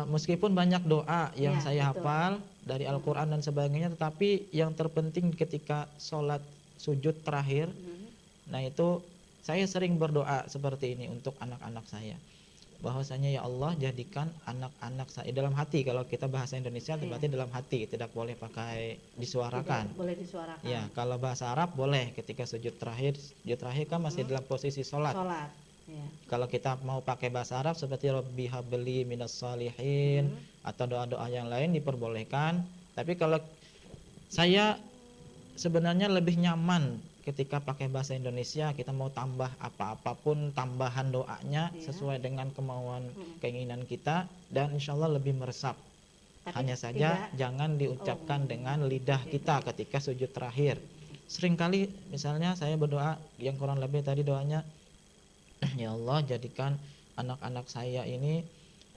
meskipun banyak doa yang saya hafal dari Al-Quran dan sebagainya, tetapi yang terpenting ketika sholat sujud terakhir, nah itu saya sering berdoa seperti ini untuk anak-anak saya, bahwasanya ya Allah jadikan anak-anak saya dalam hati. Kalau kita bahasa Indonesia berarti dalam hati, tidak boleh pakai disuarakan. Tidak boleh disuarakan. Ya, kalau bahasa Arab boleh ketika sujud terakhir kan masih dalam posisi sholat. Ya. Kalau kita mau pakai bahasa Arab seperti Rabbi habli minas salihin atau doa-doa yang lain diperbolehkan. Tapi kalau saya sebenarnya lebih nyaman ketika pakai bahasa Indonesia, kita mau tambah apapun tambahan doanya sesuai dengan kemauan keinginan kita, dan insya Allah lebih meresap. Tapi hanya saja jangan diucapkan dengan lidah kita ketika sujud terakhir. Seringkali misalnya saya berdoa yang kurang lebih tadi doanya, ya Allah jadikan anak-anak saya ini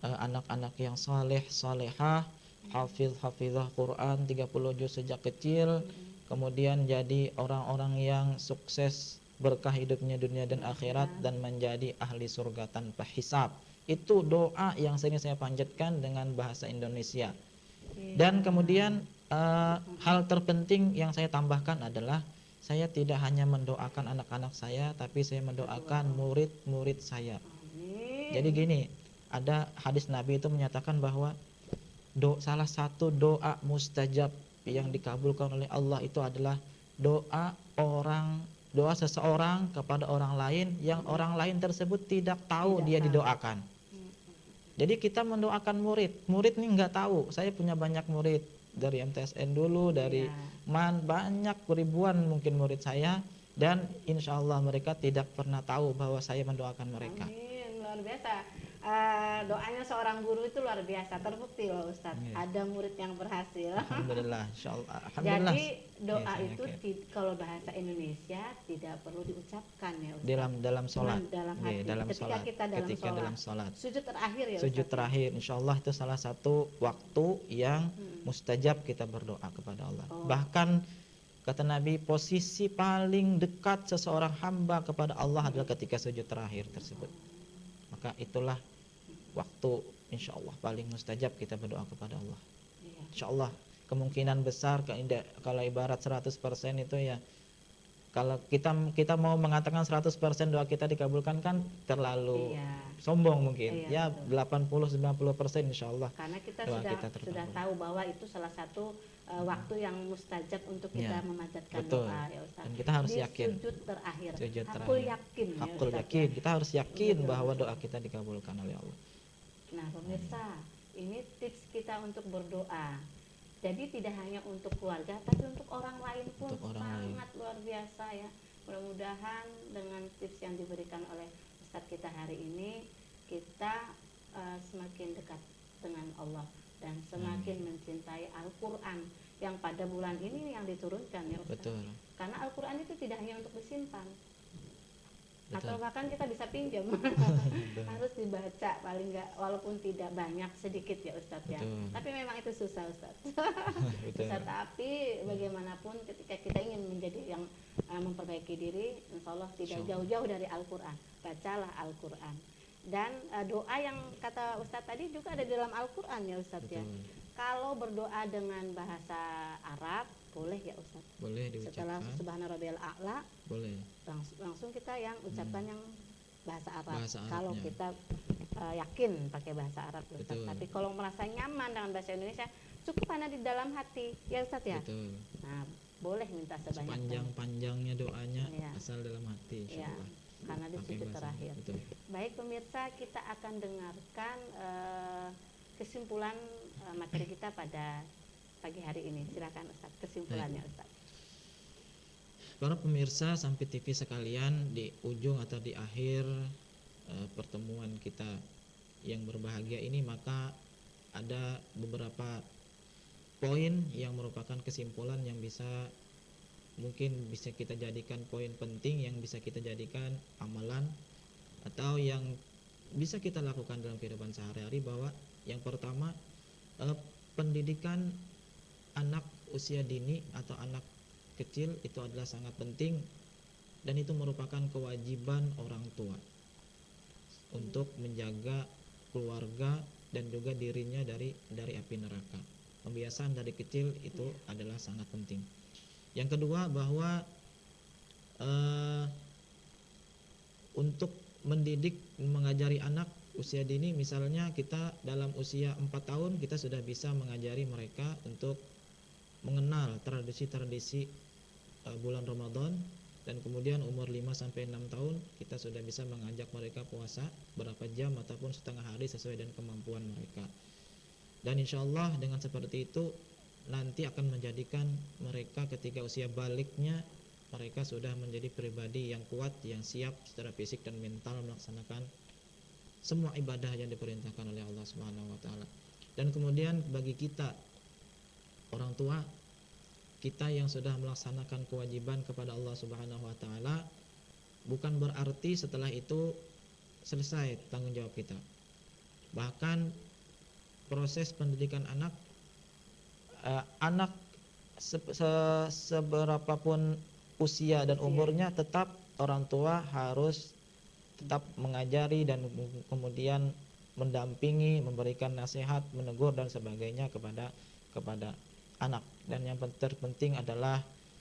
anak-anak yang saleh, salehah, hafizah Quran 30 juz sejak kecil, kemudian jadi orang-orang yang sukses, berkah hidupnya dunia dan akhirat, dan menjadi ahli surga tanpa hisab. Itu doa yang sering saya panjatkan dengan bahasa Indonesia. Dan kemudian hal terpenting yang saya tambahkan adalah saya tidak hanya mendoakan anak-anak saya, tapi saya mendoakan murid-murid saya. Jadi gini, ada hadis Nabi itu menyatakan bahwa salah satu doa mustajab yang dikabulkan oleh Allah itu adalah doa seseorang kepada orang lain yang orang lain tersebut tidak tahu dia didoakan. Jadi kita mendoakan murid nih nggak tahu. Saya punya banyak murid dari MTSN dulu, dari MAN, banyak ribuan mungkin murid saya, dan insya Allah mereka tidak pernah tahu bahwa saya mendoakan mereka. Amin, luar biasa. doanya seorang guru itu luar biasa, terbukti loh Ustadz. Iya. Ada murid yang berhasil. Alhamdulillah, insyaallah. Alhamdulillah. Jadi doa Iya, saya itu yakin. kalau bahasa Indonesia tidak perlu diucapkan ya Ustadz. dalam sholat. Cuman dalam Iya, hati. dalam Ketika sholat. kita dalam sholat. Sujud terakhir ya Sujud Ustadz. terakhir, insyaallah itu salah satu waktu yang mustajab kita berdoa kepada Allah. Oh. Bahkan kata Nabi, posisi paling dekat seseorang hamba kepada Allah adalah ketika sujud terakhir tersebut. Maka itulah waktu insyaallah paling mustajab kita berdoa kepada Allah. Iya. Insyaallah kemungkinan besar kalau ibarat 100% itu ya, kalau kita mau mengatakan 100% doa kita dikabulkan kan terlalu Iya. sombong mungkin. Iya, Ya betul. 80-90% insyaallah. Karena kita doa sudah kita terkabul. sudah tahu bahwa itu salah satu waktu yang mustajab untuk kita Ya, memanjatkan betul. doa ya Ustaz. Dan kita harus Di yakin. Sujud terakhir. Sujud Hakul terakhir. yakin ya Hakul Ustaz. yakin. Kita harus yakin Betul. bahwa doa kita dikabulkan oleh Allah. Nah pemirsa, ini tips kita untuk berdoa. Jadi tidak hanya untuk keluarga, tapi untuk orang lain pun Untuk orang sangat luar biasa ya. Mudah-mudahan dengan tips yang diberikan oleh Ustadz kita hari ini, kita semakin dekat dengan Allah dan semakin mencintai Al-Quran yang pada bulan ini yang diturunkan ya Ustadz. Betul. Karena Al-Quran itu tidak hanya untuk disimpan, Betul. atau bahkan kita bisa pinjam. Harus dibaca paling nggak, walaupun tidak banyak, sedikit ya Ustadz ya. Betul. Tapi memang itu susah Ustadz. Betul. Susah, tapi bagaimanapun ketika kita ingin menjadi yang memperbaiki diri, insya Allah tidak Insya Allah. jauh-jauh dari Al-Quran. Bacalah Al-Quran. Dan doa yang kata Ustadz tadi juga ada di dalam Al-Quran ya Ustadz ya. Betul. Kalau berdoa dengan bahasa Arab boleh ya Ustadz. Boleh diucapkan. Setelah Subhana Rabbiyal A'la, Boleh. langsung kita yang ucapkan yang bahasa Arab. Bahasa Arabnya. Kalau kita yakin pakai bahasa Arab Ustaz. Betul. Tapi kalau merasa nyaman dengan bahasa Indonesia, cukup hanya di dalam hati ya Ustaz ya. Betul. Nah boleh minta sebanyak Sepanjang-panjangnya doanya Iya. asal dalam hati ya, insyaallah. karena di Pakai sujud bahasa terakhir. Arab. Betul. Baik pemirsa, kita akan dengarkan kesimpulan materi kita pada pagi hari ini. Silakan Ustaz, kesimpulannya Ustaz. Para pemirsa Sampai TV sekalian, di ujung atau di akhir pertemuan kita yang berbahagia ini, maka ada beberapa poin yang merupakan kesimpulan yang mungkin bisa kita jadikan poin penting, yang bisa kita jadikan amalan atau yang bisa kita lakukan dalam kehidupan sehari-hari. Bahwa yang pertama, pendidikan anak usia dini atau anak kecil itu adalah sangat penting, dan itu merupakan kewajiban orang tua untuk menjaga keluarga dan juga dirinya dari api neraka. Pembiasaan dari kecil itu adalah sangat penting. Yang kedua, bahwa untuk mendidik, mengajari anak usia dini, misalnya kita dalam usia 4 tahun kita sudah bisa mengajari mereka untuk mengenal tradisi-tradisi bulan Ramadan, dan kemudian umur 5-6 tahun kita sudah bisa mengajak mereka puasa berapa jam ataupun setengah hari sesuai dengan kemampuan mereka. Dan insya Allah dengan seperti itu nanti akan menjadikan mereka ketika usia baliknya mereka sudah menjadi pribadi yang kuat, yang siap secara fisik dan mental melaksanakan semua ibadah yang diperintahkan oleh Allah Subhanahu wa taala. Dan kemudian bagi kita orang tua, kita yang sudah melaksanakan kewajiban kepada Allah Subhanahu wa taala, bukan berarti setelah itu selesai tanggung jawab kita. Bahkan proses pendidikan anak seberapapun usia dan umurnya, tetap orang tua harus tetap mengajari dan kemudian mendampingi, memberikan nasihat, menegur dan sebagainya kepada anak. Dan yang terpenting adalah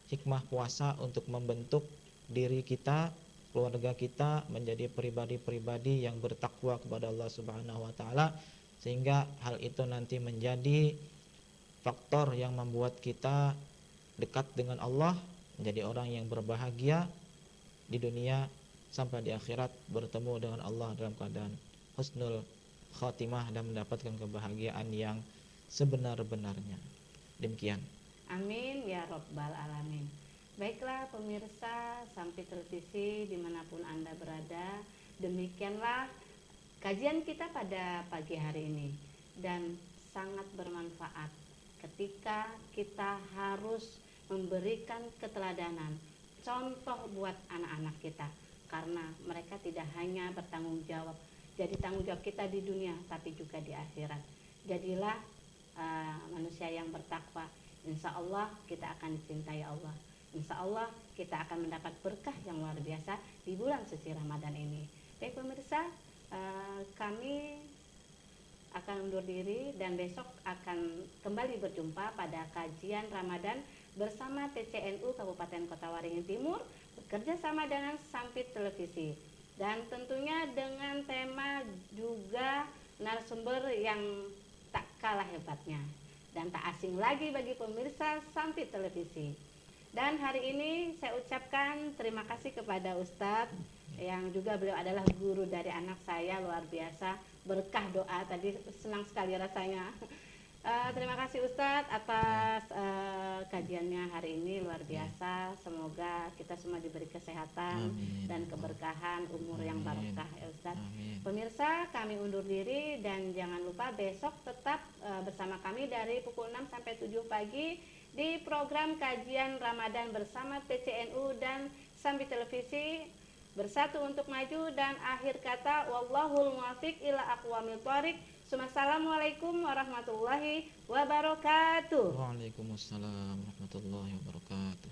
hikmah puasa untuk membentuk diri kita, keluarga kita menjadi pribadi-pribadi yang bertakwa kepada Allah Subhanahu wa taala, sehingga hal itu nanti menjadi faktor yang membuat kita dekat dengan Allah, menjadi orang yang berbahagia di dunia sampai di akhirat, bertemu dengan Allah dalam keadaan husnul khatimah dan mendapatkan kebahagiaan yang sebenar-benarnya. Demikian. Amin ya Rabbal Alamin. Baiklah pemirsa Sampai Televisi dimanapun Anda berada, demikianlah kajian kita pada pagi hari ini dan sangat bermanfaat ketika kita harus memberikan keteladanan, contoh buat anak-anak kita, karena mereka tidak hanya bertanggung jawab jadi tanggung jawab kita di dunia tapi juga di akhirat. Jadilah manusia yang bertakwa, insya Allah kita akan dicintai Allah, insya Allah kita akan mendapat berkah yang luar biasa di bulan suci Ramadan ini. Baik pemirsa, kami akan undur diri dan besok akan kembali berjumpa pada kajian Ramadan bersama TCNU Kabupaten Kota Waringin Timur bekerja sama dengan Sampit Televisi, dan tentunya dengan tema juga narasumber yang tak kalah hebatnya dan tak asing lagi bagi pemirsa Sampit Televisi. Dan hari ini saya ucapkan terima kasih kepada Ustadz yang juga beliau adalah guru dari anak saya, luar biasa, berkah doa tadi, senang sekali rasanya. Terima kasih Ustadz atas kajiannya hari ini, luar biasa. Semoga kita semua diberi kesehatan dan keberkahan, umur yang barokah ya Ustadz. Pemirsa, kami undur diri dan jangan lupa besok tetap bersama kami dari pukul 6 sampai 7 pagi di program kajian Ramadan bersama TCNU dan Sampit Televisi. Bersatu untuk maju, dan akhir kata wallahul muwaffiq ila aqwamit thoriq. Assalamualaikum warahmatullahi wabarakatuh. Waalaikumsalam warahmatullahi wabarakatuh.